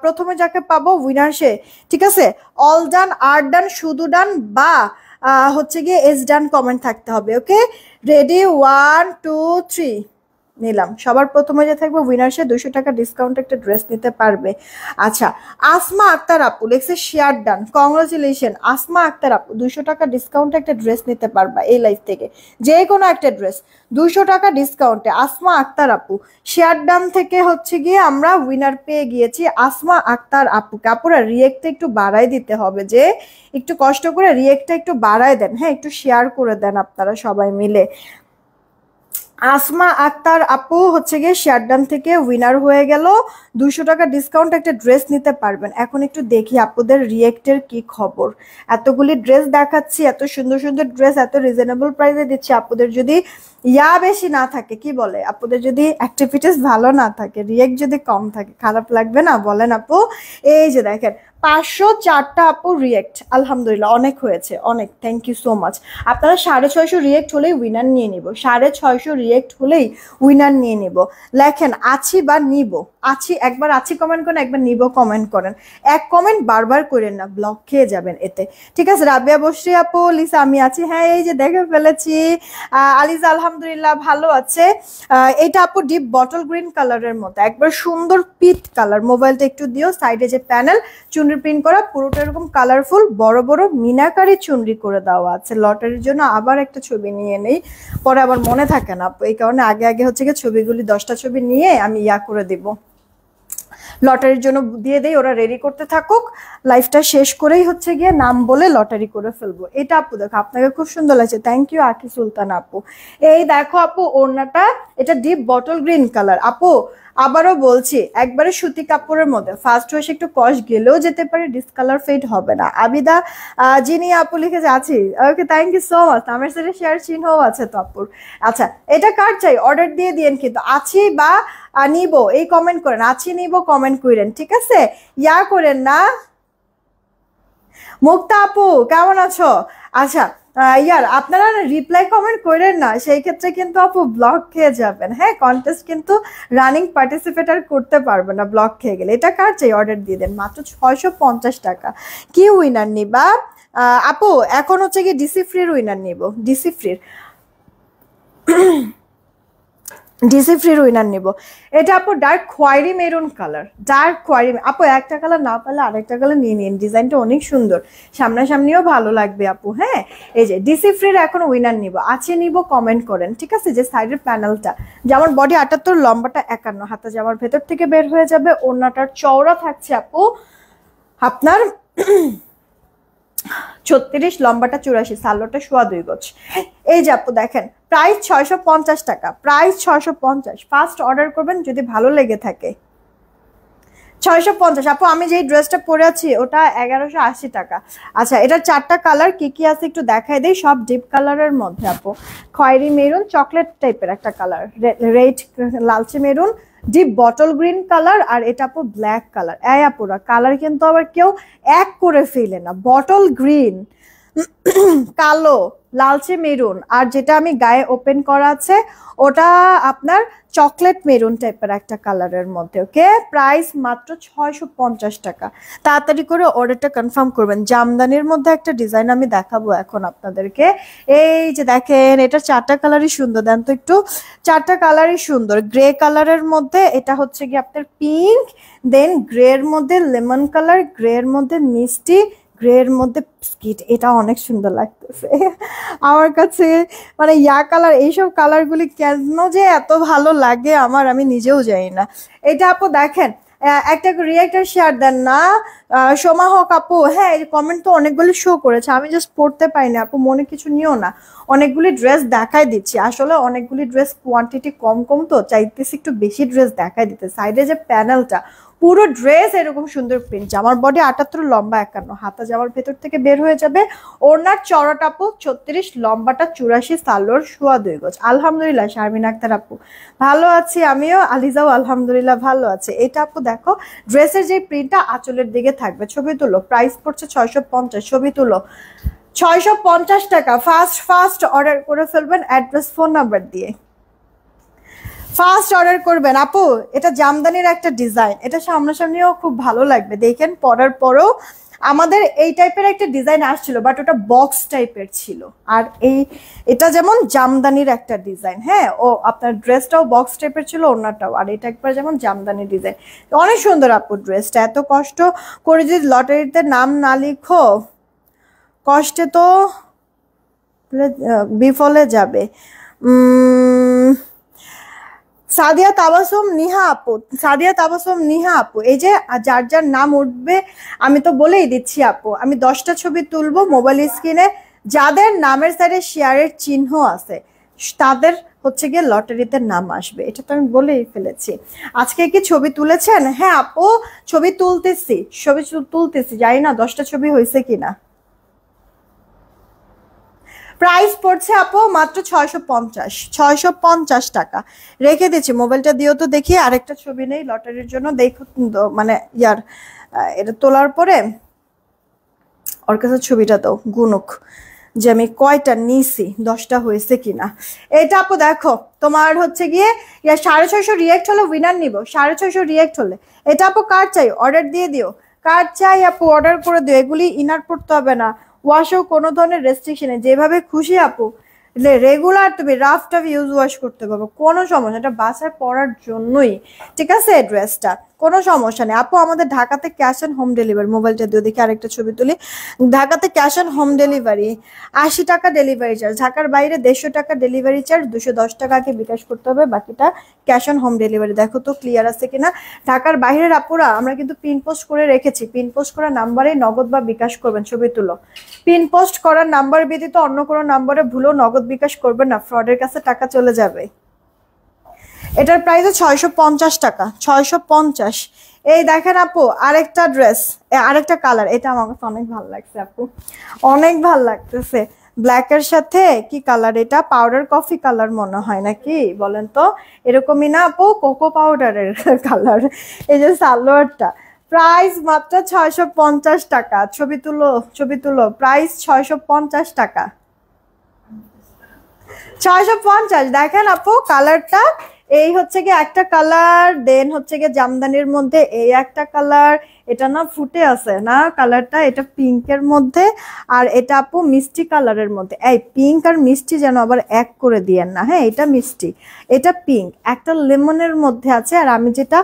প্রথমে যাকে পাবো উইনার সে, ঠিক আছে। অল ডান, আর ডান, শুধু ডান বা হচ্ছে গিয়ে এস ডান কমেন্ট থাকতে হবে, ওকে। রেডি, 1 2 3 নিলাম। সবার প্রথমে যে থাকবে উইনার সে 200 টাকা ডিসকাউন্ট একটা ড্রেস নিতে পারবে। আচ্ছা, আসমা আক্তার আপু লেখছে share done, congratulation Asma Akter আপু, 200 টাকা ডিসকাউন্টে একটা ড্রেস নিতে পারবা এই লাইফ থেকে, যে কোনো একটা ড্রেস 200 টাকা ডিসকাউন্টে। আসমা আক্তার আপু শেয়ার ডান থেকে হচ্ছে গিয়ে আমরা উইনার পেয়ে গিয়েছি আসমা আক্তার আপুকে। আপুরা রিয়েক্টটা একটু বাড়াই দিতে হবে, যে একটু কষ্ট করে রিয়েক্টটা একটু বাড়ায় দেন, হ্যাঁ একটু শেয়ার করে দেন আপনারা সবাই মিলে। আসমা আক্তার আপু হচ্ছে গিয়ে শেয়ারডান থেকে উইনার হয়ে গেল, 200 টাকা ডিসকাউন্ট একটা ড্রেস নিতে পারবেন। এখন একটু দেখি আপুদের রিয়েক্টের কি খবর। এতগুলি ড্রেস দেখাচ্ছি, এত সুন্দর সুন্দর ড্রেস এত রিজনেবল প্রাইসে দিচ্ছি, আপুদের যদি বেশি না থাকে, কি বলে, আপুদের যদি অ্যাক্টিভিটিস ভালো না থাকে, রিয়েক্ট যদি কম থাকে, খারাপ লাগবে না বলেন আপু? এই যে দেখেন 504টা আপু রিয়েক্ট, আলহামদুলিল্লাহ অনেক হয়েছে, অনেক, থ্যাংক ইউ সো মাচ। আপনারা 650 রিয়েক্ট হলেই উইনার নিয়ে নিব, 650 রিয়েক্ট হলেই উইনার নিয়ে নিব। লেখেন আছি বা নিব, আছি একবার আছি কমেন্ট করেন, একবার নিব কমেন্ট করেন, এক কমেন্ট বারবার করেন না, ব্লক খেয়ে যাবেন এতে, ঠিক আছে। রাবিয়া বসরি আপু লিসা আমি আছি, হ্যাঁ এই যে দেখে ফেলেছি। আলিজা আলহামদুলিল্লাহ ভালো আছে। এটা আপু ডিপ বটল গ্রিন কালারের মতো, একবার সুন্দর পিট কালার, মোবাইলটা একটু দিও, সাইডে যে প্যানেল চুনরি প্রিন্ট করা, পুরোটা এরকম কালারফুল, বড় বড় মিনাকারি চুনরি করে দেওয়া আছে। লটারির জন্য আবার একটা ছবি নিয়ে নেই, পরে আবার মনে থাকে না, এই কারণে আগে আগে হচ্ছে গিয়ে ছবিগুলি 10টা ছবি নিয়ে আমি করে দিব, লটারির জন্য দিয়ে দেই, ওরা রেডি করতে থাকুক, লাইফটা শেষ করেই হচ্ছে গিয়ে নাম বলে লটারি করে ফেলবো। এটা আপু দেখো আপনাকে খুব সুন্দর লাগছে, থ্যাংক ইউ আকি সুলতান আপু। এই দেখো আপু ওড়নাটা, এটা ডিপ বটল গ্রিন কালার আপু, আবারও বলছি একবারে সুতি কাপড়ের মধ্যে, ফার্স্ট ওয়াশ একটু কষ গেলেও যেতে পারে, ডিসকালার ফেড হবে না। আবিদা যিনি আপু লিখেছে আছি, okay thank you so much, আমার সাথে শেয়ার চিহ্নও আছে তো আপুর। আচ্ছা এটা কার চাই অর্ডার দিয়ে দিয়েন, কিন্তু আছি বা নিব এই কমেন্ট করেন, আছি নিব কমেন্ট করেন, ঠিক আছে, করেন না। মুক্তা আপু কেমন আছো? আচ্ছা আপনারা রিপ্লাই কমেন্ট করেন না, সেই ক্ষেত্রে কিন্তু আপু ব্লক খেয়ে যাবেন, হ্যাঁ কন্টেস্ট কিন্তু রানিং পার্টিসিপেট করতে পারবে না ব্লক খেয়ে গেলে। এটা কার চাই অর্ডার দিয়ে দেন, মাত্র 650 টাকা। কি উইনার নিবা আপু? এখন হচ্ছে কি ডিসি ফ্রির উইনার নিব, ডিসি ফ্রির। ডিসি ফ্রির উইনার নিব। এটা আপু ডার্ক খয়েরি মেরুন কালার, ডার্ক খয়েরি। আপু একটা কালার না পারলে আরেকটা কালার নিয়ে নিন, ডিজাইনটা অনেক সুন্দর, সামনাসামনিও ভালো লাগবে আপু। হ্যাঁ, এই যে ডিসি ফ্রির এখন উইনার নিব, আছে নিব কমেন্ট করেন, ঠিক আছে? যে সাইডের প্যানেলটা, যেমন বডি 78, লম্বাটা 51, হাতা জামার ভেতর থেকে বের হয়ে যাবে, ওড়নাটার চওড়া থাকছে আপু আপনার 36, লম্বাটা 84, সালোয়ারটা 2.25 গজ। এই যে আপু দেখেন, প্রাইস 650 টাকা, প্রাইস 650। ফার্স্ট অর্ডার করবেন যদি ভালো লেগে থাকে। 650 আপু। আমি যেই ড্রেসটা পরে আছি ওটা 1180 টাকা। আচ্ছা, এটার 4টা কালার কি কি আছে একটু দেখাই দেই। সব ডিপ কালারের মধ্যে আপু, খয়েরি মেরুন, চকলেট টাইপের একটা কালার, রেড, লালচে maroon, deep bottle green colour, আর এটা আপু ব্ল্যাক কালার। এই আপুরা কালার কিন্তু আবার কেউ এক করে ফেলে না, বটল গ্রিন, কালো, লালচে মেরুন, আর যেটা আমি গায়ে ওপেন করা আছে ওটা আপনার চকলেট মেরুন টাইপের একটা কালারের মধ্যে। ওকে, প্রাইস মাত্র 650 টাকা। তাড়াতাড়ি করে অর্ডারটা কনফার্ম করবেন। জামদানির মধ্যে একটা ডিজাইন আমি দেখাবো এখন আপনাদেরকে। এই যে দেখেন, এটা 4টা কালারই সুন্দর, দেন তো একটু। 4টা কালারই সুন্দর, গ্রে কালারের মধ্যে, এটা হচ্ছে কি আপনার পিঙ্ক, দেন গ্রে এর মধ্যে লেমন কালার, গ্রে এর মধ্যে মিষ্টি, গ্রে এর মধ্যে বিস্কিট। এটা অনেক সুন্দর লাগতেছে আমার কাছে, মানে ইয়া কালার, এইসব কালারগুলি কেন যে এত ভালো লাগে আমার, আমি নিজেও জানি না। এটা আপু দেখেন, একটা রিয়েক্টার শেয়ার দেন না সোমা হক আপু। হ্যাঁ, কমেন্ট তো অনেকগুলি শো করেছে, আমি জাস্ট পড়তে পাই না আপু, মনে কিছু নিও না। অনেকগুলি ড্রেস দেখাই দিচ্ছি, আসলে অনেকগুলি ড্রেস কোয়ান্টিটি কম কম তো চাইতেছি একটু বেশি ড্রেস দেখাই দিতে। সাইডে যে প্যানেলটা, পুরো ড্রেস এরকম সুন্দর প্রিন্ট, জামার বডি 78, লম্বা 51, হাতা জামার ভেতর থেকে বের হয়ে যাবে, ওড়নার চওড়াটা আপু 36, লম্বাটা 84, সালোয়ার 2.25 গজ। আলহামদুলিল্লাহ শারমিন আক্তার আপু ভালো আছি, আমিও। আলিজাও আলহামদুলিল্লাহ ভালো আছে। এটা আপু দেখো, ড্রেসের যে প্রিন্টটা আঁচলের দিকে থাকবে। ছবি তুলো, প্রাইস পড়ছে 650, ছবি তুলো 650 টাকা। ফার্স্ট অর্ডার করে ফেলবেন অ্যাড্রেস ফোন নাম্বার দিয়ে, ফার্স্ট অর্ডার করবেন আপু। এটা জামদানির একটা ডিজাইন, এটা সামনাসামনিও খুব ভালো লাগবে, দেখেন পরার পরেও। আমাদের এই টাইপের একটা ডিজাইন আসছিল, বাট ওটা বক্স টাইপের ছিল। আর এটা যেমন জামদানির একটা ডিজাইন, হ্যাঁ, ও আপনার ড্রেসটাও বক্স টাইপের ছিল, ওড়নাটাও। আর এটা একবার যেমন জামদানির ডিজাইন, অনেক সুন্দর আপু ড্রেসটা। এত কষ্ট করে যদি লটারিতে নাম না লিখো, কষ্টে তো বিফলে যাবে। সাদিয়া তাবাসুম নিহা আপু, সাদিয়া তাবাসুম নিহা আপু, এই যে যার যার নাম উঠবে আমি তো বলেই দিচ্ছি আপু। আমি 10টা ছবি তুলবো মোবাইল স্ক্রিনে, যাদের নামের সাইডে শেয়ারের চিহ্ন আছে তাদের হচ্ছে গিয়ে লটারিতে নাম আসবে, এটা তো আমি বলেই ফেলেছি। আজকে কি ছবি তুলেছেন? হ্যাঁ আপু, ছবি তুলতেছি, জানি না 10টা ছবি হয়েছে কিনা। প্রাইস পড়ছে আপু মাত্র 650 টাকা। রেখে দিচ্ছি, মোবাইলটা দিও তো দেখি, আরেকটা ছবি নেই লটারির জন্য, দেখো মানে ইয়ার এটা তোলার পরে ওর কাছে ছবিটা দাও, গুনুক যে আমি কয়টা নিছি, 10টা হয়েছে কিনা। এটা আপু দেখো, তোমার হচ্ছে গিয়ে 650 রিয়েক্ট হলে উইনার নিব, 650 রিয়েক্ট হলে। এটা আপু কার চাই অর্ডার দিয়ে দিও, কার চাই আপু অর্ডার করে দিও। এগুলি ইনার পড়তে হবে না, ওয়াশেও কোনো ধরনের রেস্ট্রিকশন নেই, যেভাবে খুশি আপু রেগুলার তুমি রাফ টাফ ইউজ ওয়াশ করতে পারবো, কোনো সমস্যা। এটা বাসায় পরার জন্যই, ঠিক আছে? ড্রেসটা কোনো সমস্যা নেই আপু। আমাদের ঢাকাতে ক্যাশ অন হোম ডেলিভারি, মোবাইলটা দিয়ে দেখি আরেকটা ছবি তুলি। ঢাকাতে ক্যাশ অন হোম ডেলিভারি 80 টাকা ডেলিভারি চার্জ, ঢাকার বাইরে 150 টাকা ডেলিভারি চার্জ, 210 টাকাকে বিকাশ করতে হবে, বাকিটা ক্যাশ অন হোম ডেলিভারি। দেখো তো ক্লিয়ার আছে কিনা। ঢাকার বাইরের আপুরা আমরা কিন্তু পিন পোস্ট করে রেখেছি, পিন পোস্ট করা নাম্বারে নগদ বা বিকাশ করবেন, ছবি তুলো। পিন পোস্ট করার নাম্বার ব্যতীত অন্য কোনো নাম্বারে ভুলেও নগদ বিকাশ করবেন না, ফ্রডের কাছে টাকা চলে যাবে। এটার প্রাইস 650 টাকা, 650। এই দেখেন আপু আরেকটা ড্রেস, আরেকটা কালার, এটা আমার কাছে অনেক ভালো লাগছে আপু, অনেক ভালো লাগতেছে। ব্ল্যাকের সাথে কি কালার এটা? পাউডার কফি কালার মনে হয় নাকি, বলেন তো? এরকমই না আপু, কোকো পাউডারের কালার। এই যে সালোয়ারটা, প্রাইস মাত্র 650 টাকা। ছবি তুলো, ছবি তুলো, প্রাইস 650 টাকা, 650। দেখেন আপু কালারটা, এই হচ্ছে গিয়ে একটা কালার, দেন হচ্ছে গিয়ে জামদানির মধ্যে এই একটা কালার, এটা না ফুটে আছে না কালারটা, এটা পিঙ্কের মধ্যে আর এটা আপু মিষ্টি কালারের মধ্যে। এই পিঙ্ক আর মিষ্টি যেন আবার এক করে দিয়েন না, হ্যাঁ এটা মিষ্টি এটা পিঙ্ক, একটা লেমনের মধ্যে আছে। আর আমি যেটা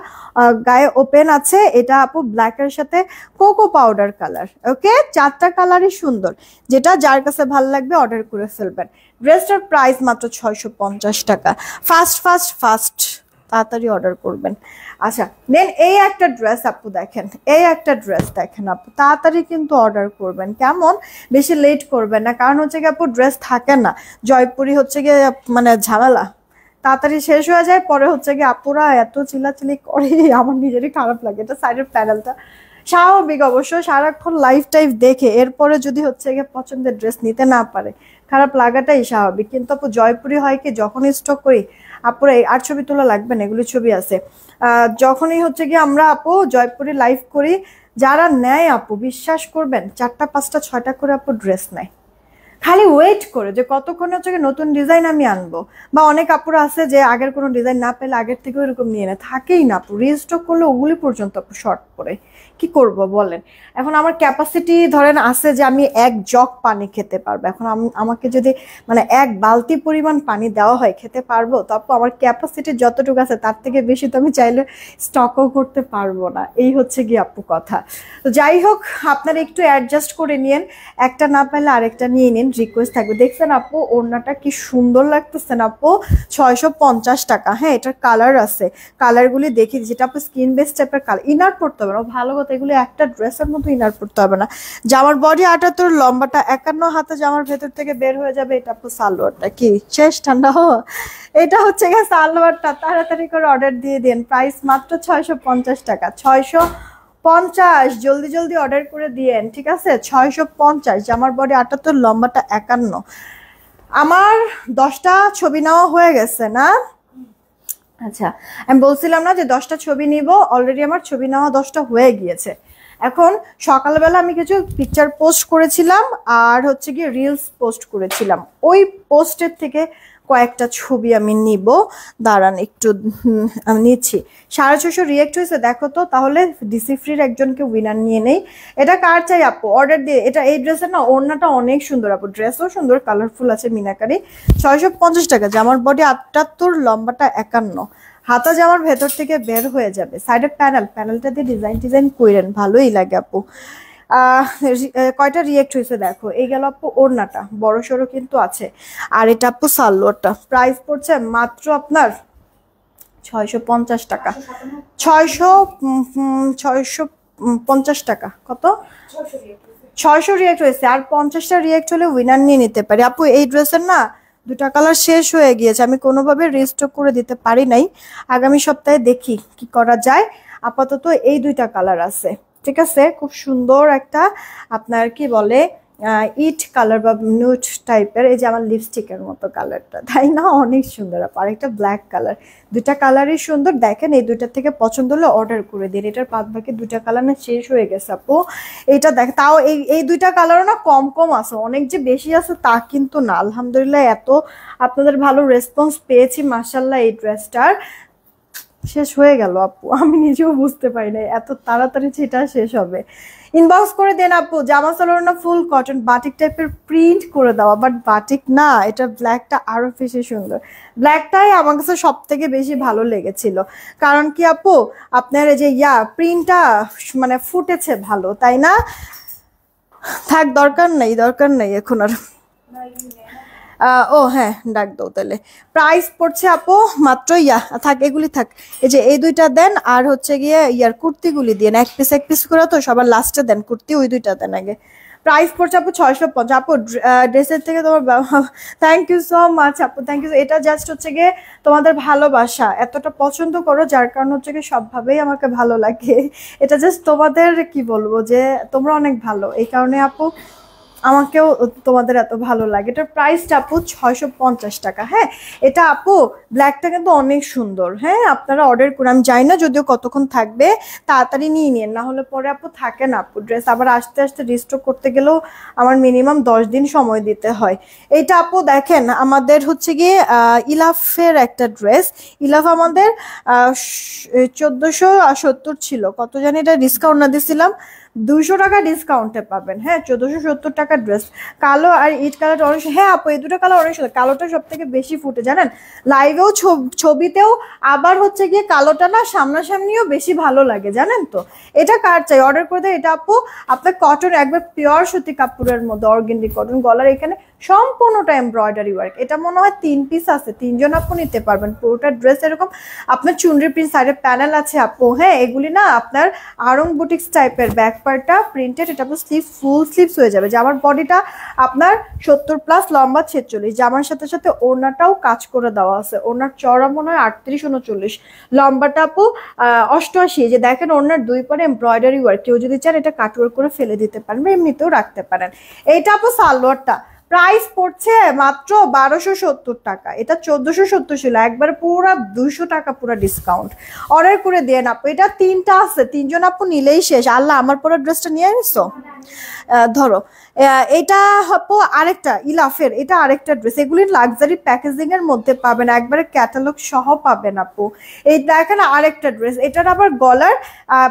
গায়ে ওপেন আছে এটা আপু ব্ল্যাকের সাথে কোকো পাউডার কালার। ওকে, চারটা কালারই সুন্দর, যেটা যার কাছে ভালো লাগবে অর্ডার করে ফেলবেন। ড্রেসটার প্রাইস মাত্র 650 টাকা। ফাস্ট ফাস্ট ফাস্ট তাড়াতাড়ি অর্ডার করবেন। আচ্ছা দেন এই একটা ড্রেস আপু দেখেন, এই একটা ড্রেস দেখেন আপু, তাড়াতাড়ি কিন্তু অর্ডার করবেন, কেমন বেশি লেট করবেন না, কারণ হচ্ছে কি আপু ড্রেস থাকে না, জয়পুরি হচ্ছে গিয়ে মানে ঝামেলা, তাড়াতাড়ি শেষ হয়ে যায়, পরে হচ্ছে গিয়ে আপুরা এত চিল্লাচিল্লি করে আমার নিজেরই খারাপ লাগে। এটা সাইডের প্যানেলটা স্বাভাবিক অবশ্য, সারাক্ষণ লাইফ টাইফ দেখে এরপরে যদি হচ্ছে গিয়ে পছন্দের ড্রেস নিতে না পারে খারাপ লাগাটাই স্বাভাবিক। কিন্তু আপু জয়পুরি হয় কি যখনই স্টক করি আপুরা আর ছবি তোলা লাগবে না, এগুলি ছবি আছে, যখনই হচ্ছে গিয়ে আমরা আপু জয়পুরি লাইভ করি, যারা নেয় আপু বিশ্বাস করবেন 4টা 5টা 6টা করে আপু ড্রেস নেয়, খালি ওয়েট করে যে কতক্ষণে হচ্ছে নতুন ডিজাইন আমি আনবো। বা অনেক আপুরা আছে যে আগের কোনো ডিজাইন না পেলে আগের থেকে এরকম নিয়ে নেয়, থাকেই না আপু, রিস্টক করলে ওগুলি পর্যন্ত আপু শর্ট পড়ে, কি করব বলেন। এখন আমার ক্যাপাসিটি ধরেন আছে যে আমি 1 জগ পানি খেতে পারবো, এখন আমাকে যদি মানে 1 বালতি পরিমাণ পানি দেওয়া হয় খেতে পারবো, তারপর আমার ক্যাপাসিটি যতটুকু আছে তার থেকে বেশি তো আমি চাইলে স্টকও করতে পারবো না, এই হচ্ছে গিয়ে আপু কথা। তো যাই হোক আপনারা একটু অ্যাডজাস্ট করে নিন, একটা না পাইলে আরেকটা নিয়ে নিন, রিকোয়েস্ট থাকবে। দেখছেন আপু ওড়নাটা কি সুন্দর লাগতেছে না আপু, 650 টাকা। হ্যাঁ এটার কালার আছে, কালারগুলি দেখি, যেটা আপু স্কিন বেস টাইপের কালার, ইনার পড়তে হবে না, ভালো কথা এগুলো একটা ড্রেসের মতো ইনার পড়তে হবে না। জামার বডি 78, লম্বাটা 51, হাতে জামার ভেতর থেকে বের হয়ে যাবে। এটা আপু সালোয়ারটা কি শেষ ঠান্ডা এটা হচ্ছে গিয়ে সালোয়ারটা, তাড়াতাড়ি করে অর্ডার দিয়ে দিন, প্রাইস মাত্র 650 টাকা। 650, জলদি জলদি অর্ডার করে দিয়েন, ঠিক আছে। 650, জামার বডি 78, লম্বাটা 51। আমার 10টা ছবি নেওয়া হয়ে গেছে না? আচ্ছা আমি বলছিলাম না যে 10টা ছবি নিব, অলরেডি আমার ছবি নেওয়া 10টা হয়ে গিয়েছে। এখন সকালবেলা আমি কিছু পিকচার পোস্ট করেছিলাম আর হচ্ছে গিয়ে রিলস পোস্ট করেছিলাম, ওই পোস্টের থেকে কয়েকটা ছবি আমি নিব, দাঁড়ান একটু আমি নিচ্ছি। 650 রিয়েক্ট হয়েছে দেখো তো, তাহলে ডিসি ফ্রির একজনকে উইনার নিয়ে নেই। এটা কার চাই আপু অর্ডার দিয়ে, এটা এই ড্রেসের না ওড়নাটা অনেক সুন্দর আপু, ড্রেসও সুন্দর, কালারফুল আছে মিনাকারি। 650 টাকা, জামার বডি 78, লম্বাটা 51, হাতা জামার ভেতর থেকে বের হয়ে যাবে, সাইডের প্যানেলটা দিয়ে ডিজাইন কইরেন, ভালোই লাগে আপু। কয়টা রিয়েক্ট হয়েছে দেখো, এই গেল আপু ওড়নাটা, বড় সড়ো কিন্তু আছে। আর এটা আপু সালোয়ারটা, প্রাইস পড়ছে মাত্র আপনার 650 টাকা। 650 টাকা, কত 600 রিয়েক্ট হয়েছে, আর 50টা রিয়েক্ট হলে উইনার নিয়ে নিতে পারি আপু। এই ড্রেসের না 2টা কালার শেষ হয়ে গিয়েছে, আমি কোনোভাবে রিস্টক করে দিতে পারি নাই, আগামী সপ্তাহে দেখি কি করা যায়। আপাতত এই 2টা কালার আছে, ঠিক আছে। খুব সুন্দর একটা আপনার কি বলে ইট কালার বা নিউড টাইপের, এই যে আমার লিপস্টিকের মতো কালারটা, তাই না, অনেক সুন্দর। আর একটা ব্ল্যাক কালার, 2টা কালারই সুন্দর। দেখেন এই 2টার থেকে পছন্দ হলে অর্ডার করে দিন। এটার বাদ বাকি 2টা কালার না শেষ হয়ে গেছে আপু। এটা দেখ তাও এই 2টা কালারও না কম আছে, অনেক যে বেশি আছে তা কিন্তু না। আলহামদুলিল্লাহ এত আপনাদের ভালো রেসপন্স পেয়েছি মাশাআল্লাহ, এই ড্রেসটার শেষ হয়ে গেল আপু, আমি নিজেও বুঝতে পারি না এত তাড়াতাড়ি সেটা শেষ হবে। ইনবক্স করে দেন আপু, জামা সালোয়ার না ফুল কটন বাটিক টাইপের প্রিন্ট করে দেওয়া, বাট বাটিক না, এটা ব্ল্যাকটা আরো বেশি সুন্দর, ব্ল্যাকটাই আমার কাছে সব থেকে বেশি ভালো লেগেছিল। কারণ কি আপু আপনার এই যে প্রিন্টটা মানে ফুটেছে ভালো, তাই না। থাক দরকার নেই এখন আর। ও হ্যাঁ ডাক দাও তাহলে। প্রাইস পড়ছে আপু মাত্র থাক এগুলি থাক, এই যে এই 2টা দেন, আর হচ্ছে গিয়ে কুর্তিগুলি দেন, এক পিস করে, তো সবার লাস্টে দেন কুর্তি, ওই 2টা দেন আগে। প্রাইস পড়ছে আপু 650। আপু ড্রেসের থেকে তোমার থ্যাংক ইউ সো মাচ আপু, থ্যাংক ইউ। এটা জাস্ট হচ্ছে গিয়ে তোমাদের ভালোবাসা, এতটা পছন্দ করো যার কারণ হচ্ছে গিয়ে সবভাবেই আমাকে ভালো লাগে। এটা জাস্ট তোমাদের কি বলবো যে তোমরা অনেক ভালো, এই কারণে আপু আমাকেও তোমাদের এত ভালো লাগে। এটার প্রাইসটা আপু 650 টাকা। হ্যাঁ, এটা আপু ব্ল্যাকটা কিন্তু অনেক সুন্দর। হ্যাঁ, আপনারা অর্ডার করে, আমি জানি না যদিও কতক্ষণ থাকবে, তাড়াতাড়ি নিয়ে নিন, না হলে পরে আপু থাকে না আপু ড্রেস, আবার আস্তে আস্তে রিস্টক করতে গেলেও আমার মিনিমাম 10 দিন সময় দিতে হয়। এইটা আপু দেখেন আমাদের হচ্ছে গিয়ে ইলাফের একটা ড্রেস। ইলাফ আমাদের 1470 ছিল, কত জানি এটা ডিসকাউন্ট না দিছিলাম, 200 টাকা ডিসকাউন্টে পাবেন। হ্যাঁ, 1470 টাকা ড্রেস, কালো আর ইট কালার অনেক। হ্যাঁ আপু এই দুটো কালার অনেক সুন্দর, কালোটা সব থেকে বেশি ফুটে জানেন, লাইভেও ছবিতেও, আবার হচ্ছে গিয়ে কালোটা না সামনাসামনিও বেশি ভালো লাগে জানেন তো। এটা কার চাই অর্ডার করে দেয়। এটা আপু আপনার কটন, একবার পিওর সুতি কাপড়ের মধ্যে অর্গেন্ডি কটন, গলার এখানে সম্পূর্ণটা এমব্রয়ডারি ওয়ার্ক। এটা মনে হয় 3 পিস আছে, 3 জন আপু নিতে পারবেন পুরোটা ড্রেস এরকম। আপনার চুনরি প্রিন্ট, সাইডে প্যানেল আছে আপু। হ্যাঁ, এগুলি না আপনার আরং বুটিক্স টাইপের, ব্যাক পার্টটা প্রিন্টেড, এটা আপনার স্লিভ ফুল স্লিভস হয়ে যাবে। জামার বডিটা আপনার 70 প্লাস, লম্বা 46, জামার সাথে সাথে ওড়নাটাও কাজ করে দেওয়া আছে। ওড়নার চড়া মনে হয় 38-39, লম্বাটা আপু 88। যে দেখেন ওড়নার 2 পারে এমব্রয়ডারি ওয়ার্ক, কেউ যদি চান এটা কাটওয়ার্ক করে ফেলে দিতে পারেন, এমনিতেও রাখতে পারেন। এইটা আপু সালোয়ারটা প্রাইস পড়ছে মাত্র 1270 টাকা, এটা 1470 ছিল, একবার পুরো 200 টাকা পুরো ডিসকাউন্ট। অর্ডার করে দিয়ে আপু, এটা 3টা আছে, 3 জন আপু নিলেই শেষ। আল্লাহ, আমার পুরো ড্রেসটা নিয়ে আসছো। ধরো এটা আপু আরেকটা ইলাফের, এটা আরেকটা ড্রেস, এগুলি লাক্সারি প্যাকেজিং এর মধ্যে পাবেন, একবারে ক্যাটালগ সহ পাবেন আপু। এই দেখেন আরেকটা ড্রেস, এটার আবার গলার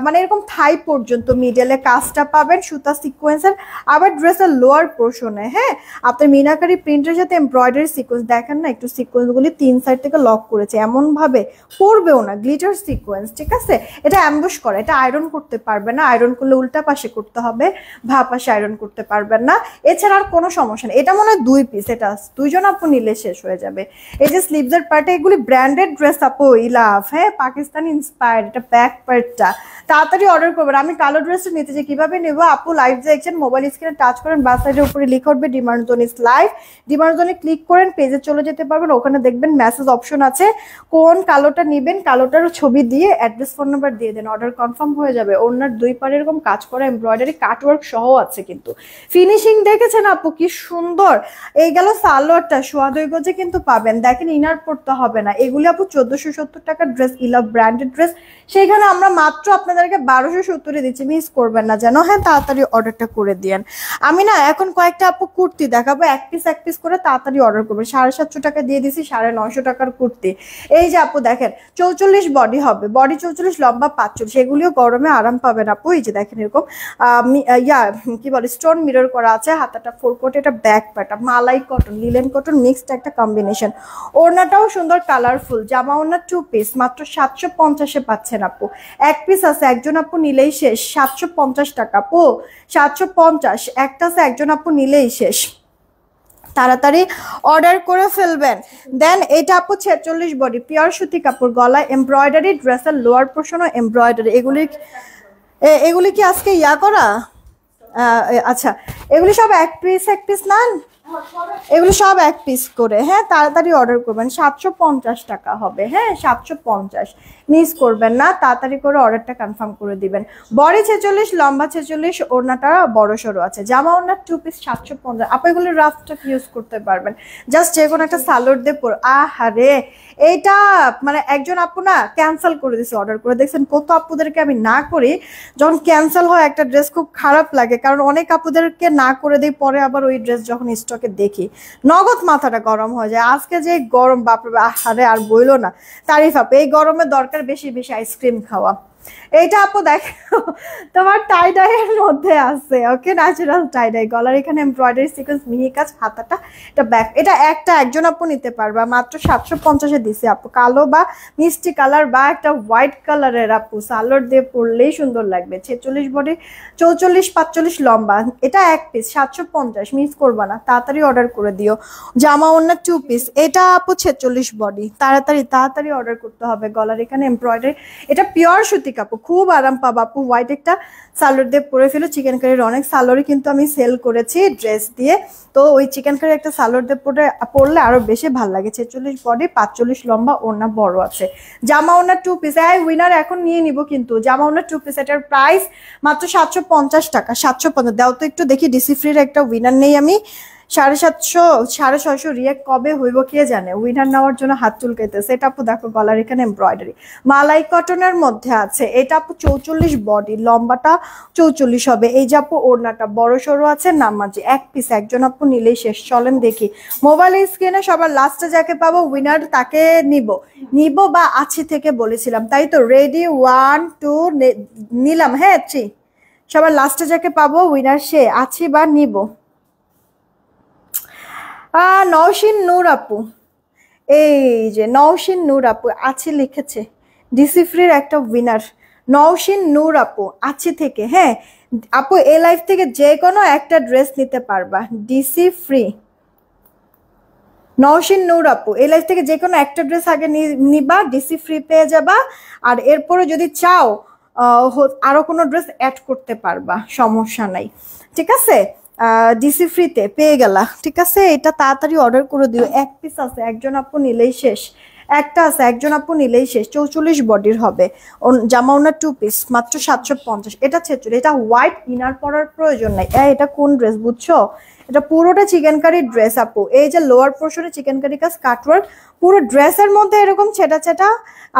মানে এরকম থাই পর্যন্ত মিডলে কাজটা পাবেন সুতা সিকোয়েন্সের, আবার ড্রেসের লোয়ার পোর্শনে হ্যাঁ আপনার মিনাকারি প্রিন্টের সাথে এমব্রয়ডারি সিকোয়েন্স, দেখেন না একটু সিকোয়েন্সগুলি 3 সাইড থেকে লক করেছে, এমন ভাবে পড়বেও না, গ্লিটার সিকোয়েন্স, ঠিক আছে। এটা অ্যাম্বুশ করা, এটা আয়রন করতে পারবে না, আয়রন করলে উল্টা পাশে করতে হবে, ভা পাশে আয়রন করতে পারবেন না, এছাড়া আর কোনো সমস্যা নেই। এটা মনে হয় 2 পিস, এটা 2 জন আপু নিলে শেষ হয়ে যাবে। এই যে স্লিভসের পার্টে, এগুলি ব্র্যান্ডেড ড্রেস আপু, ইলাফ, হ্যাঁ পাকিস্তানি ইন্সপায়ার্ড। এটা ব্যাক পার্টটা তাড়াতাড়ি অর্ডার করবেন। আমি কালো ড্রেসটা নিতে চাই, কিভাবে নেব আপু? লাইভ দেখছেন, মোবাইল স্ক্রিনে টাচ করেন, বাস সাইডের উপরে লিখে উঠবে demand zone is live, demand জোনে ক্লিক করেন, পেজে চলে যেতে পারবেন, ওখানে দেখবেন মেসেজ অপশন আছে, কোন কালোটা নেবেন কালোটার ছবি দিয়ে অ্যাড্রেস ফোন নাম্বার দিয়ে দেন, অর্ডার কনফার্ম হয়ে যাবে। ওনার 2 পারে এরকম কাজ করা এমব্রয়ডারি কাটওয়ার্ক সহ আছে, কিন্তু ফিনিশিং দেখেছেন আপু কি সুন্দর। এই গেল সালোয়ারটা, সোয়া 2 গজে কিন্তু পাবেন, দেখেন ইনার পড়তে হবে না। এগুলি আপু 1470 টাকার ড্রেস, ইলাভ ব্র্যান্ডেড ড্রেস, সেইখানে আমরা মাত্র আপনাদেরকে 1270 দিচ্ছি, মিস করবেন না যেন। হ্যাঁ, তাড়াতাড়ি অর্ডারটা করে দিয়েন। আমি না এখন কয়েকটা আপু কুর্তি দেখাবো, এক পিস করে তাড়াতাড়ি অর্ডার করবেন। 750 টাকা দিয়ে দিছি 950 টাকার কুর্তি। এই যে আপু দেখেন 44 বডি হবে, বডি 44, লম্বা 45, এগুলিও গরমে আরাম পাবেন আপু। এই যে দেখেন এরকম কি বলে স্টোন মিরর করা আছে, হাতাটা 4 কোট, এটা ব্যাক পাটা মালাই কটন, লিলেন কটন মিক্সড একটা কম্বিনেশন, ওড়নাটাও সুন্দর কালারফুল, জামা ওড়না 2 পিস মাত্র 750-এ পাচ্ছেন আপু। এক পিস আছে, একজন আপু নিলেই শেষ, 750 টাকা আপু, 750 একটা আছে, একজন আপু নিলেই শেষ, তাড়াতাড়ি অর্ডার করে ফেলবেন। দেন এটা আপু 46 বডি, পিওর সুতি কাপড়, গলায় এমব্রয়ডারি, ড্রেসের লোয়ার পোর্শনও এমব্রয়ডারি। এগুলি কি আজকে ইয়া করা? আচ্ছা, এগুলি সব এক পিস না, এগুলো সব এক পিস করে। হ্যাঁ, তাড়াতাড়ি অর্ডার করবেন, 750 টাকা হবে। হ্যাঁ 750, মিস করবেন না, তাড়াতাড়ি করে অর্ডারটা কনফার্ম করে দিবেন। বডি 46, লম্বা 46, ওড়নাটা বড় সড়ো আছে, জামা ওড়না 2 পিস 750। আপনি এগুলো রাফটা ইউজ করতে পারবেন, জাস্ট যে কোনো একটা সালোয়ার দিয়ে পর। আহারে এইটা মানে একজন আপু না ক্যান্সেল করে দিছে অর্ডার করে, দেখছেন কত আপুদেরকে আমি না করি, যখন ক্যান্সেল হয় একটা ড্রেস খুব খারাপ লাগে, কারণ অনেক আপুদেরকে না করে দিই, পরে আবার ওই ড্রেস যখন স্টকে দেখি নগদ মাথাটা গরম হয়ে যায়। আজকে যে গরম বাপরে, আরে আর বইলো না, তারিফ আপু এই গরমে দরকার বেশি বেশি আইসক্রিম খাওয়া। এইটা আপু দেখো তোমার টাই ডাই এর মধ্যে আছে, ওকে ন্যাচারাল টাই ডাই, গলার এখানে এমব্রয়ডারি সিকোয়েন্স, মিহি কাজ, হাতাটা এটা ব্যাক, এটা একটা একজন আপু নিতে পারবে, মাত্র 750-এ দিছে আপু। কালো বা মিষ্টি কালার বা একটা হোয়াইট কালারের আপু সালোয়ার দিয়ে পরলেই সুন্দর লাগবে। 46 বডি, 44, 45 লম্বা, এটা এক পিস 750, মিস করবা না, তাড়াতাড়ি অর্ডার করে দিও। জামা ওড়না 2 পিস, এটা আপু 46 বডি, তাড়াতাড়ি অর্ডার করতে হবে। গলার এখানে এমব্রয়ডারি, এটা পিওর সুতি ইলাস্টিক আপু, খুব আরাম পাবো আপু। হোয়াইট একটা সালোয়ার দিয়ে পরে ফেলো, চিকেন কারির অনেক সালোয়ারই কিন্তু আমি সেল করেছি ড্রেস দিয়ে, তো ওই চিকেন কারি একটা সালোয়ার দিয়ে পরলে আরো বেশি ভালো লাগে। 46 বডি, 45 লম্বা, ওড়না বড় আছে। জামা ওড়না 2 পিস, উইনার এখন নিয়ে নিব কিন্তু। জামা ওড়না 2 পিস, এটার প্রাইস মাত্র 750 টাকা। 750 দাও তো একটু দেখি, ডিসি ফ্রির একটা উইনার নেই আমি। 750 650 রিয়াক্ট কবে হইব কে জানে। উইনার নেওয়ার জন্য হাত চুলকাইতেছে। এটা আপু দেখো গলার এখানে এমব্রয়ডারি মালাই কটনের মধ্যে আছে। এটা আপু 44 বডি, লম্বাটা 44 হবে। এই যে আপু ওড়নাটা বড় সড়ো আছে, নামাজি, এক পিস, একজন আপু নিলেই শেষ। চলেন দেখি মোবাইল স্ক্রিনে সবার লাস্টে যাকে পাবো উইনার তাকে নিব বা আছি থেকে বলেছিলাম, তাই তো। রেডি 1 2 নিলাম, হ্যাঁ 3। সবার লাস্টে যাকে পাবো উইনার সে আছি বা নিব। নওশিন নূর আপু, এই যে নওশিন নূর আপু আছে লিখেছে, ডিসি ফ্রির একটা উইনার নওশিন নূর আপু আছে থেকে। হ্যাঁ আপু, এই লাইফ থেকে যে কোনো একটা ড্রেস নিতে পারবা, ডিসি ফ্রি। নওশিন নূর আপু, এই লাইফ থেকে যে কোনো একটা ড্রেস আগে নিবা, ডিসি ফ্রি পেয়ে যাবা। আর এরপরে যদি চাও আরো কোনো ড্রেস অ্যাড করতে পারবা, সমস্যা নাই, ঠিক আছে। ডিসি ফ্রিতে পেয়ে গেলা, ঠিক আছে। এটা তাড়াতাড়ি অর্ডার করে দিও। এক পিস আছে, একজন আপু নিলেই শেষ। একটা আছে, একজন আপু নিলেই শেষ। 44 বডির হবে, জামা ওড়না 2 পিস, মাত্র 750। এটা 46, এটা হোয়াইট ইনার পরার প্রয়োজন নাই। এটা কোন ড্রেস বুঝছো? এটা পুরোটা চিকেন কারি ড্রেস আপু। এই যে লোয়ার পোর্শনে চিকেন কারি কাজ, কাটওয়ার্ক, পুরো ড্রেসের মধ্যে এরকম ছেটা ছেটা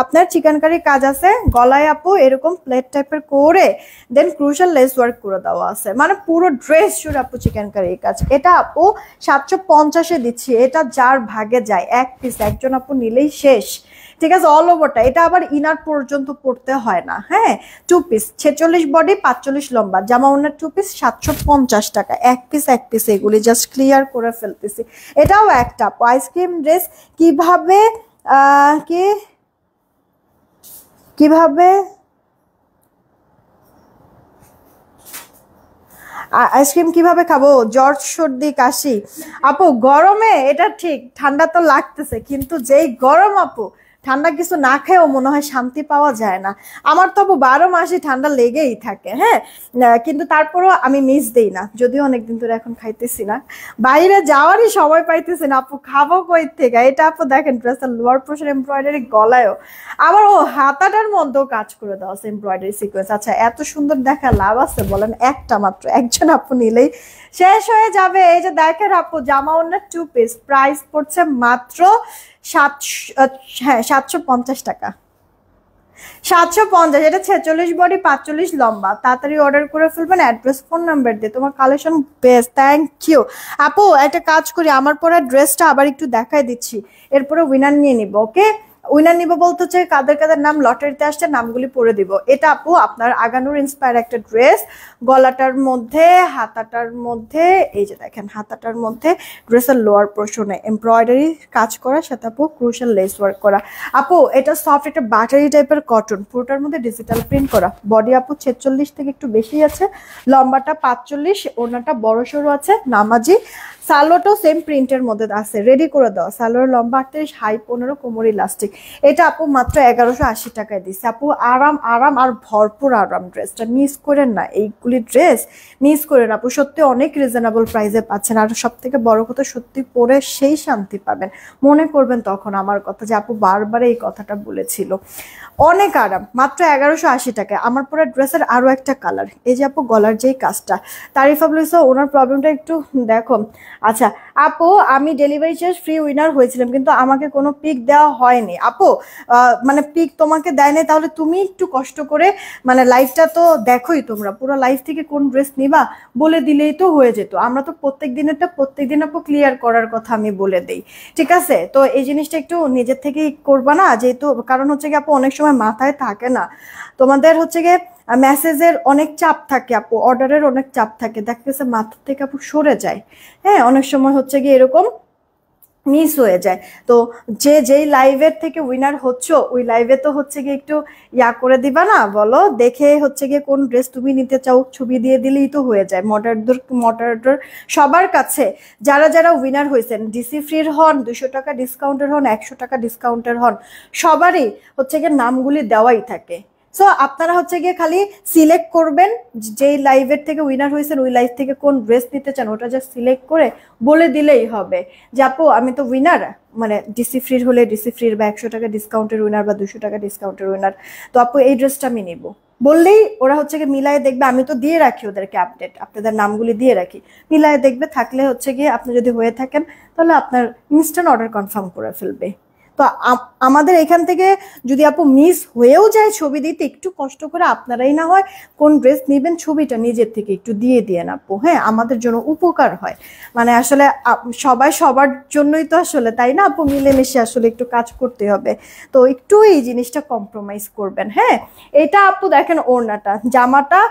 আপনার চিকেন কারি কাজ আছে। গলায় আপু এরকম প্লেট টাইপের করে দেন ক্রুশাল লেস ওয়ার্ক করে দেওয়া আছে, মানে পুরো ড্রেস জুড়ে আপু চিকেন কারি কাজ। এটা আপু 750-এ দিচ্ছি। এটা যার ভাগে যায়, এক পিস, একজন আপু নিলেই শেষ, ঠিক আছে। অল ওভারটা, এটা আবার ইনার পর্যন্ত পড়তে হয় না। হ্যাঁ 2 পিস, 46 বডি, 45 লম্বা, জামা ওড়নার 2 পিস, 750 টাকা। এক পিস এগুলি জাস্ট ক্লিয়ার করে ফেলতেছি। এটাও একটা আইসক্রিম ড্রেস। কিভাবে কিভাবে আইসক্রিম কিভাবে খাবো? জ্বর সর্দি কাশি আপু গরমে এটা ঠিক, ঠান্ডা তো লাগতেছে, কিন্তু যেই গরম আপু, ঠান্ডা কিছু না খেয়েও মনে হয় শান্তি পাওয়া যায় না। আমার তো আপু 12 মাসই ঠান্ডা লেগেই থাকে। হ্যাঁ কিন্তু তারপরও আমি মিস দেই না, যদিও অনেকদিন ধরে এখন খাইতেছি না, বাইরে যাওয়ারই সময় পাইতেছি না আপু, খাবো কই থেকে। এটা আপু দেখেন ড্রেসের লোয়ার পোর্শন এমব্রয়ডারি, গলায়ও আবার হাতাটার মধ্যেও কাজ করে দেওয়া আছে এমব্রয়ডারি সিকোয়েন্স। আচ্ছা এত সুন্দর দেখা লাভ আছে বলেন? একটা মাত্র, একজন আপু নিলেই শেষ হয়ে যাবে। এই যে দেখেন আপু, জামা ওড়না 2 পিস, প্রাইস পড়ছে মাত্র 750 টাকা। 750, এটা 46 বডি, 45 লম্বা। তাড়াতাড়ি অর্ডার করে ফেলবেন অ্যাড্রেস ফোন নাম্বার দিয়ে। তোমার কালেকশন বেস্ট, থ্যাংক ইউ আপু। একটা কাজ করি, আমার পরে ড্রেসটা আবার একটু দেখাই দিচ্ছি, এরপরে উইনার নিয়ে নিব। ওকে, উইনার নিব বলতে হচ্ছে কাদের কাদের নাম লটারিতে আসছে নামগুলি পড়ে দিব। এটা আপু আপনার আগানুর ইন্সপায়ার একটা ড্রেস, গলাটার মধ্যে, হাতাটার মধ্যে, এই যে দেখেন হাতাটার মধ্যে ড্রেসের লোয়ার পোর্শনে এমব্রয়ডারি কাজ করা, সাথে আপু ক্রুশাল লেস ওয়ার্ক করা। আপু এটা সফট, একটা বাটারি টাইপের কটন, পুরোটার মধ্যে ডিজিটাল প্রিন্ট করা। বডি আপু 46 থেকে একটু বেশি আছে, লম্বাটা 45, ওড়নাটা বড় সড়ো আছে, নামাজি। সালোয়ারটাও সেম প্রিন্টের মধ্যে আছে, রেডি করে দাও। সালোয়ার লম্বা 38, হাই 15, কোমর ইলাস্টিক। এটা আপু মাত্র 1180 টাকায় দিচ্ছে আপু। আরাম আর ভরপুর আরাম, ড্রেসটা মিস করেন না, এইগুলি ড্রেস মিস করেন আপু, সত্যি অনেক রিজনেবল প্রাইসে পাচ্ছেন। আর সব থেকে বড় কথা, সত্যি পরে সেই শান্তি পাবেন, মনে করবেন তখন আমার কথা যে আপু বারবার এই কথাটা বলেছিল। অনেক আরাম, মাত্র 1180 টাকায়। আমার পরে ড্রেসের আরো একটা কালার, এই যে আপু গলার যেই কাজটা, তারিফা বলেছে ওনার প্রবলেমটা একটু দেখো। আচ্ছা আপু, আমি ডেলিভারি চার্জ ফ্রি উইনার হয়েছিলাম, কিন্তু আমাকে কোনো পিক দেওয়া হয়নি আপু। মানে পিক তোমাকে দেয়নি, তাহলে তুমি একটু কষ্ট করে মানে লাইভটা তো দেখোই, তোমরা পুরো লাইভ থেকে কোন ড্রেস নিবা বলে দিলেই তো হয়ে যেত। আমরা তো প্রত্যেক দিন আপু ক্লিয়ার করার কথা আমি বলে দেই, ঠিক আছে। তো এই জিনিসটা একটু নিজের থেকেই করবা না, যেহেতু কারণ হচ্ছে কি আপু অনেক সময় মাথায় থাকে না, তোমাদের হচ্ছে গিয়ে মেসেজের অনেক চাপ থাকে আপু, অর্ডারের অনেক চাপ থাকে, দেখা গেছে মাথা থেকে আপু সরে যায়। হ্যাঁ অনেক সময় হচ্ছে গিয়ে এরকম মিস হয়ে যায়। তো যেই লাইভের থেকে উইনার হচ্ছ, ওই লাইভে তো হচ্ছে গিয়ে একটু করে দিবা না বলো, দেখে হচ্ছে গিয়ে কোন ড্রেস তুমি নিতে চাও ছবি দিয়ে দিলেই তো হয়ে যায়। মডারেটর সবার কাছে যারা উইনার হয়েছেন, ডিসি ফ্রির হন, 200 টাকা ডিসকাউন্টের হন, 100 টাকা ডিসকাউন্টের হন, সবারই হচ্ছে গিয়ে নামগুলি দেওয়াই থাকে, সো আপনারা হচ্ছে গিয়ে খালি সিলেক্ট করবেন যেই লাইভের থেকে উইনার হয়েছেন ওই লাইভ থেকে কোন ড্রেস নিতে চান, ওটা জাস্ট সিলেক্ট করে বলে দিলেই হবে যে আপু আমি তো উইনার, মানে ডিসি ফ্রির হলে ডিসি ফ্রির বা 100 টাকা ডিসকাউন্টের উইনার বা 200 টাকা ডিসকাউন্টের উইনার, তো আপু এই ড্রেসটা আমি নিব বললেই ওরা হচ্ছে গিয়ে মিলায় দেখবে। আমি তো দিয়ে রাখি ওদেরকে আপডেট, আপনাদের নামগুলি দিয়ে রাখি, মিলায় দেখবে, থাকলে হচ্ছে গিয়ে আপনি যদি হয়ে থাকেন তাহলে আপনার ইনস্ট্যান্ট অর্ডার কনফার্ম করে ফেলবে। তো আমাদের এখান থেকে যদি আপু মিস হয়েও যায় ছবি দিতে, একটু কষ্ট করে আপনারাই না হয় কোন ড্রেস নেবেন ছবিটা নিজের থেকে একটু দিয়ে আপু, হ্যাঁ আমাদের জন্য উপকার হয়। মানে আসলে সবাই সবার জন্যই তো আসলে, তাই না আপু, মিলেমিশে আসলে একটু কাজ করতে হবে। তো একটু এই জিনিসটা কম্প্রোমাইজ করবেন। হ্যাঁ এটা আপু দেখেন ওড়নাটা, জামাটা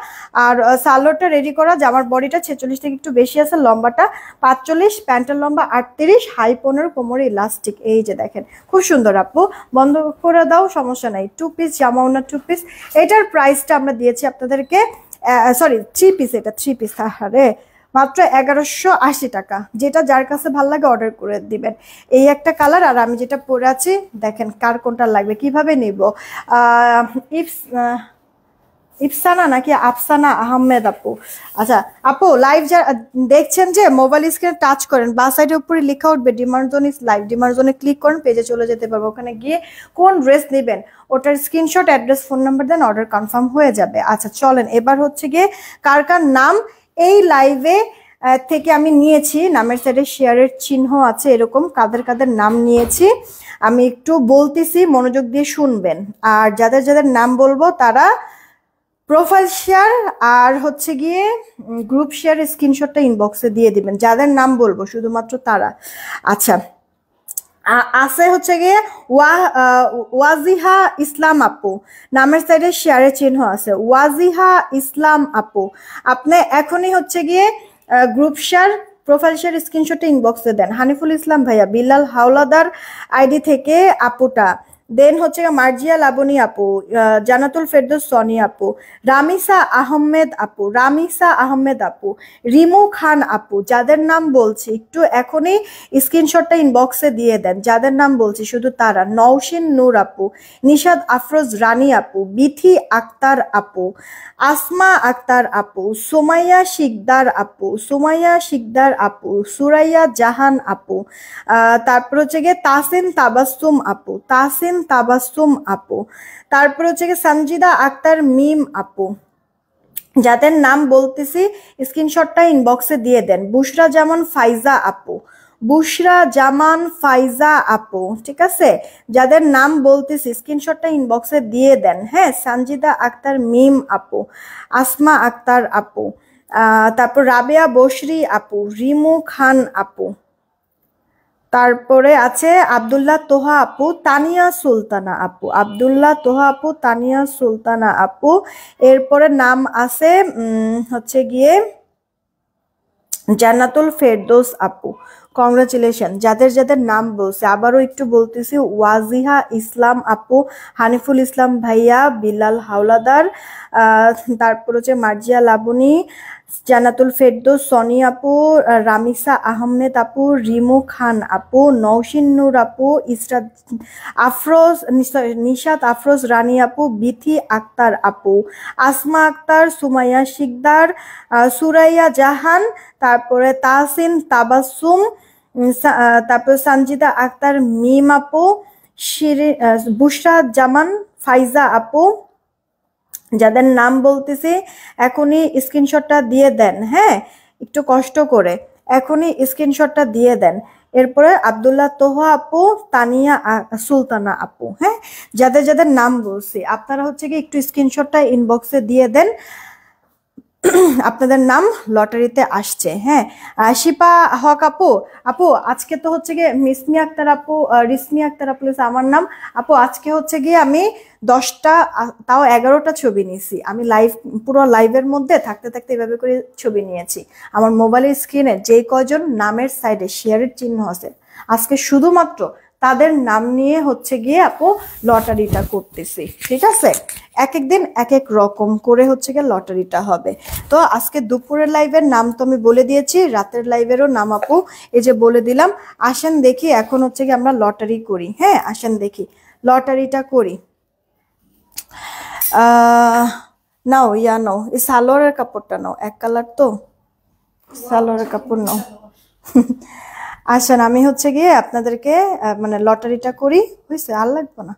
আর সালোয়ারটা রেডি করা, জামার বডিটা 46 থেকে একটু বেশি আছে, লম্বাটা 45, প্যান্টের লম্বা 38, হাই 15, কোমরে ইলাস্টিক। এই যে দেখেন খুব সুন্দর আপু, বন্ধ করে দাও সমস্যা নাই। 2 পিস জামা ওনা 2 পিস, এটার প্রাইসটা আমরা দিয়েছি আপনাদেরকে, সরি 3 পিস, এটা 3 পিস, আরে মাত্র 1180 টাকা। যেটা যার কাছে ভালো লাগে অর্ডার করে দিবেন। এই একটা কালার, আর আমি যেটা পরে আছি দেখেন কার কোনটা লাগবে, কিভাবে নিব। ইফসানা নাকি আফসানা আহমেদ আপু। আচ্ছা আপু লাইভ যা দেখছেন যে মোবাইল স্ক্রিনে টাচ করেন, বা সাইডের উপরে লেখা উঠবে demand zone is live, demand জোনে ক্লিক করেন, পেজে চলে যেতে পারবো। ওখানে গিয়ে কোন ড্রেস নেবেন ওটার স্ক্রিনশট, অ্যাড্রেস, ফোন নাম্বার দেন, অর্ডার কনফার্ম হয়ে যাবে। আচ্ছা চলেন এবার হচ্ছে গিয়ে কার কার নাম এই লাইভে থেকে আমি নিয়েছি, নামের সাইডে শেয়ারের চিহ্ন আছে এরকম, কাদের কাদের নাম নিয়েছি আমি একটু বলতেছি, মনোযোগ দিয়ে শুনবেন। আর যাদের যাদের নাম বলবো তারা প্রোফাইল শেয়ার আর হচ্ছে গিয়ে গ্রুপ শেয়ার স্ক্রিনশটটা ইনবক্সে দিয়ে দিবেন, যাদের নাম বলবো শুধুমাত্র তারা। আচ্ছা আছে হচ্ছে গিয়ে ওয়াজিহা ইসলাম আপু, নামের সাইডে শেয়ারের চিহ্ন আছে, ওয়াজিহা ইসলাম আপু। আপনি এখনই হচ্ছে গিয়ে গ্রুপ শেয়ার প্রোফাইল শেয়ার স্ক্রিনশটটা ইনবক্সে দেন। হানিফুল ইসলাম ভাইয়া, বিলাল হাওলাদার আইডি থেকে আপুটা, দেন হচ্ছে মার্জিয়া লাবনী আপু, জানাতুল ফেরদৌস সনি আপু, রামিসা আহমেদ আপু, রামিসা আহমেদ আপু, রিমু খান আপু। যাদের নাম বলছি একটু এখনই স্ক্রিনশটটা ইনবক্সে দিয়ে দেন, যাদের নাম বলছি শুধু তারা। নওশিন নূর আপু, নিশাদ আফরোজ রানী আপু, বিথি আক্তার আপু, আসমা আক্তার আপু, সুমাইয়া শিকদার আপু, সুমাইয়া শিকদার আপু, সুরাইয়া জাহান আপু, তারপর হচ্ছে গিয়ে তাসিন তাবাসসুম আপু, তাসিন তাবাসসুম আপু, তারপর হচ্ছে গিয়ে সঞ্জিদা আক্তার মিম আপু। যাদের নাম বলতেছি স্ক্রিনশটটা ইনবক্সে দিয়ে দেন। বুশরা জামান ফাইজা আপু, বুশরা জামান ফাইজা আপু, ঠিক আছে। যাদের নাম বলতেছি স্ক্রিনশটটা ইনবক্সে দিয়ে দেন। হ্যাঁ সঞ্জিদা আক্তার মিম আপু, আসমা আক্তার আপু, তারপর রাবেয়া বশরি আপু, রিমু খান আপু, তারপরে আছে আব্দুল্লাহ তোহা আপু, তানিয়া সুলতানা আপু, আব্দুল্লাহ তোহা আপু, তানিয়া সুলতানা আপু। এরপরে নাম আছে হচ্ছে গিয়ে জান্নাতুল ফেরদৌস আপু। কংগ্রাচুলেশন যাদের যাদের নাম বলছে, আবারও একটু বলতেছি, ওয়াজিহা ইসলাম আপু, হানিফুল ইসলাম ভাইয়া, বিলাল হাওলাদার, তারপর হচ্ছে মার্জিয়া লাবনী, জান্নাতুল ফেরদৌস সনি আপু, রামিসা আহমেদ আপু, রিমু খান আপু, নওশিন নূর আপু, ইসরাত আফরোজ, নিশাত আফরোজ রানী আপু, বিথি আক্তার আপু, আসমা আক্তার, সুমাইয়া শিকদার, সুরাইয়া জাহান, তারপরে তাসিন তাবাসসুম, তারপর সঞ্জিদা আক্তার মিম আপু, বুশরা জামান ফাইজা আপু। যাদের নাম বলতেছি এখনই স্ক্রিনশটটা দিয়ে দেন। হ্যাঁ একটু কষ্ট করে এখনই স্ক্রিনশটটা দিয়ে দেন। এরপরে আব্দুল্লাহ তোহা আপু, তানিয়া সুলতানা আপু। হ্যাঁ যাদের যাদের নাম বলছি আপনারা হচ্ছে কি একটু স্ক্রিনশটটা ইনবক্সে দিয়ে দেন, আপনাদের নাম লটারিতে আসছে। হ্যাঁ শিপা হক আপু, আপু আজকে তো হচ্ছে গিয়ে মিসমি আক্তার আপু, রিসমি আক্তার আপু আমার নাম। আপু আজকে হচ্ছে গিয়ে আমি 10টা তাও 11টা ছবি নিয়েছি। আমি লাইভ পুরো লাইভের মধ্যে থাকতে থাকতে এভাবে করে ছবি নিয়েছি। আমার মোবাইলের স্ক্রিনে যেই কয়জন নামের সাইডে শেয়ারের চিহ্ন আছে আজকে শুধুমাত্র তাদের নাম নিয়ে হচ্ছে গিয়ে আপু লটারিটা করতেছি। ঠিক আছে এক এক দিন এক এক রকম করে হচ্ছে গিয়ে লটারিটা হবে। তো আজকে দুপুরের লাইভের নাম তো আমি বলে দিয়েছি, রাতের লাইভেরও নাম আপু এই যে বলে দিলাম। আসেন দেখি এখন হচ্ছে গিয়ে আমরা লটারি করি। হ্যাঁ আসেন দেখি লটারিটা করি। নাও নাও, এই সালোয়ারের কাপড়টা নাও, এক কালার তো, সালোয়ারের কাপড় নাও। আসেন আমি হচ্ছে গিয়ে আপনাদেরকে মানে লটারিটা করি, বুঝছে? আর লাগবে না।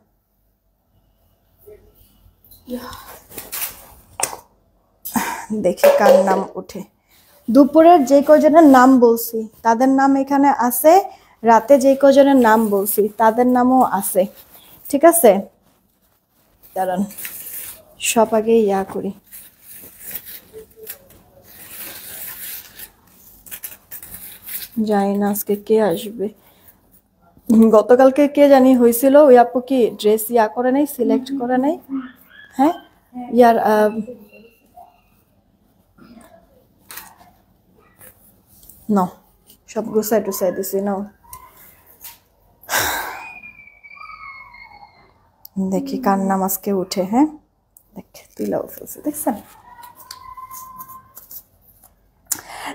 দেখি কার নাম উঠে। দুপুরের যে কজনের নাম বলছি তাদের নাম এখানে আছে, রাতে যে কজনের নাম বলছি তাদের নামও আছে, ঠিক আছে? দাঁড়ান সব আগে করি। জানি না আজকে কে আসবে। গতকালকে কে জানি হয়েছিল, ওই আপু কি ড্রেস করে নাই, সিলেক্ট করে নাই? হ্যাঁ ইয়ার নাও, সব গুছাই টুসাই দিছি, নাও। দেখি কার নাম আজকে উঠে। হ্যাঁ দেখ, তুইলাও ফেলছে, দেখছেন?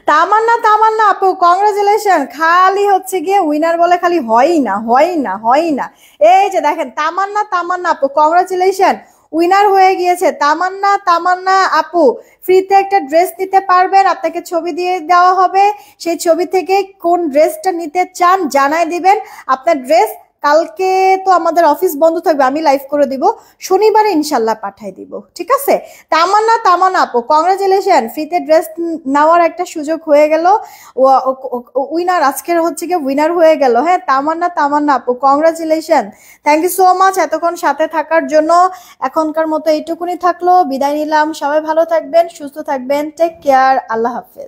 তামান্না, তামান্না আপু কংগ্রাচুলেশন। খালি হচ্ছে গিয়ে উইনার বলে খালি হয় না, হয় না, হয় না। এই যে দেখেন তামান্না, তামান্না আপু কংগ্রাচুলেশন, উইনার হয়ে গিয়েছে তামান্না। তামান্না আপু ফ্রিতে একটা ড্রেস নিতে পারবেন, আপনাকে ছবি দিয়ে দেওয়া হবে, সেই ছবি থেকে কোন ড্রেসটা নিতে চান জানাই দিবেন। আপনার ড্রেস কালকে তো আমাদের অফিস বন্ধ থাকবে, আমি লাইভ করে দিব, শনিবারে ইনশাল্লাহ পাঠাই দিব, ঠিক আছে? তামান্না, তামান্না আপু কংগ্রাচুলেশন, ফ্রিতে ড্রেস নেওয়ার একটা সুযোগ হয়ে গেল। উইনার আজকের হচ্ছে গিয়ে উইনার হয়ে গেল। হ্যাঁ তামান্না, তামান্না আপু congratulation, thank you so much এতক্ষণ সাথে থাকার জন্য। এখনকার মতো এইটুকুনি থাকলো, বিদায় নিলাম। সবাই ভালো থাকবেন, সুস্থ থাকবেন, টেক কেয়ার, আল্লাহ হাফেজ।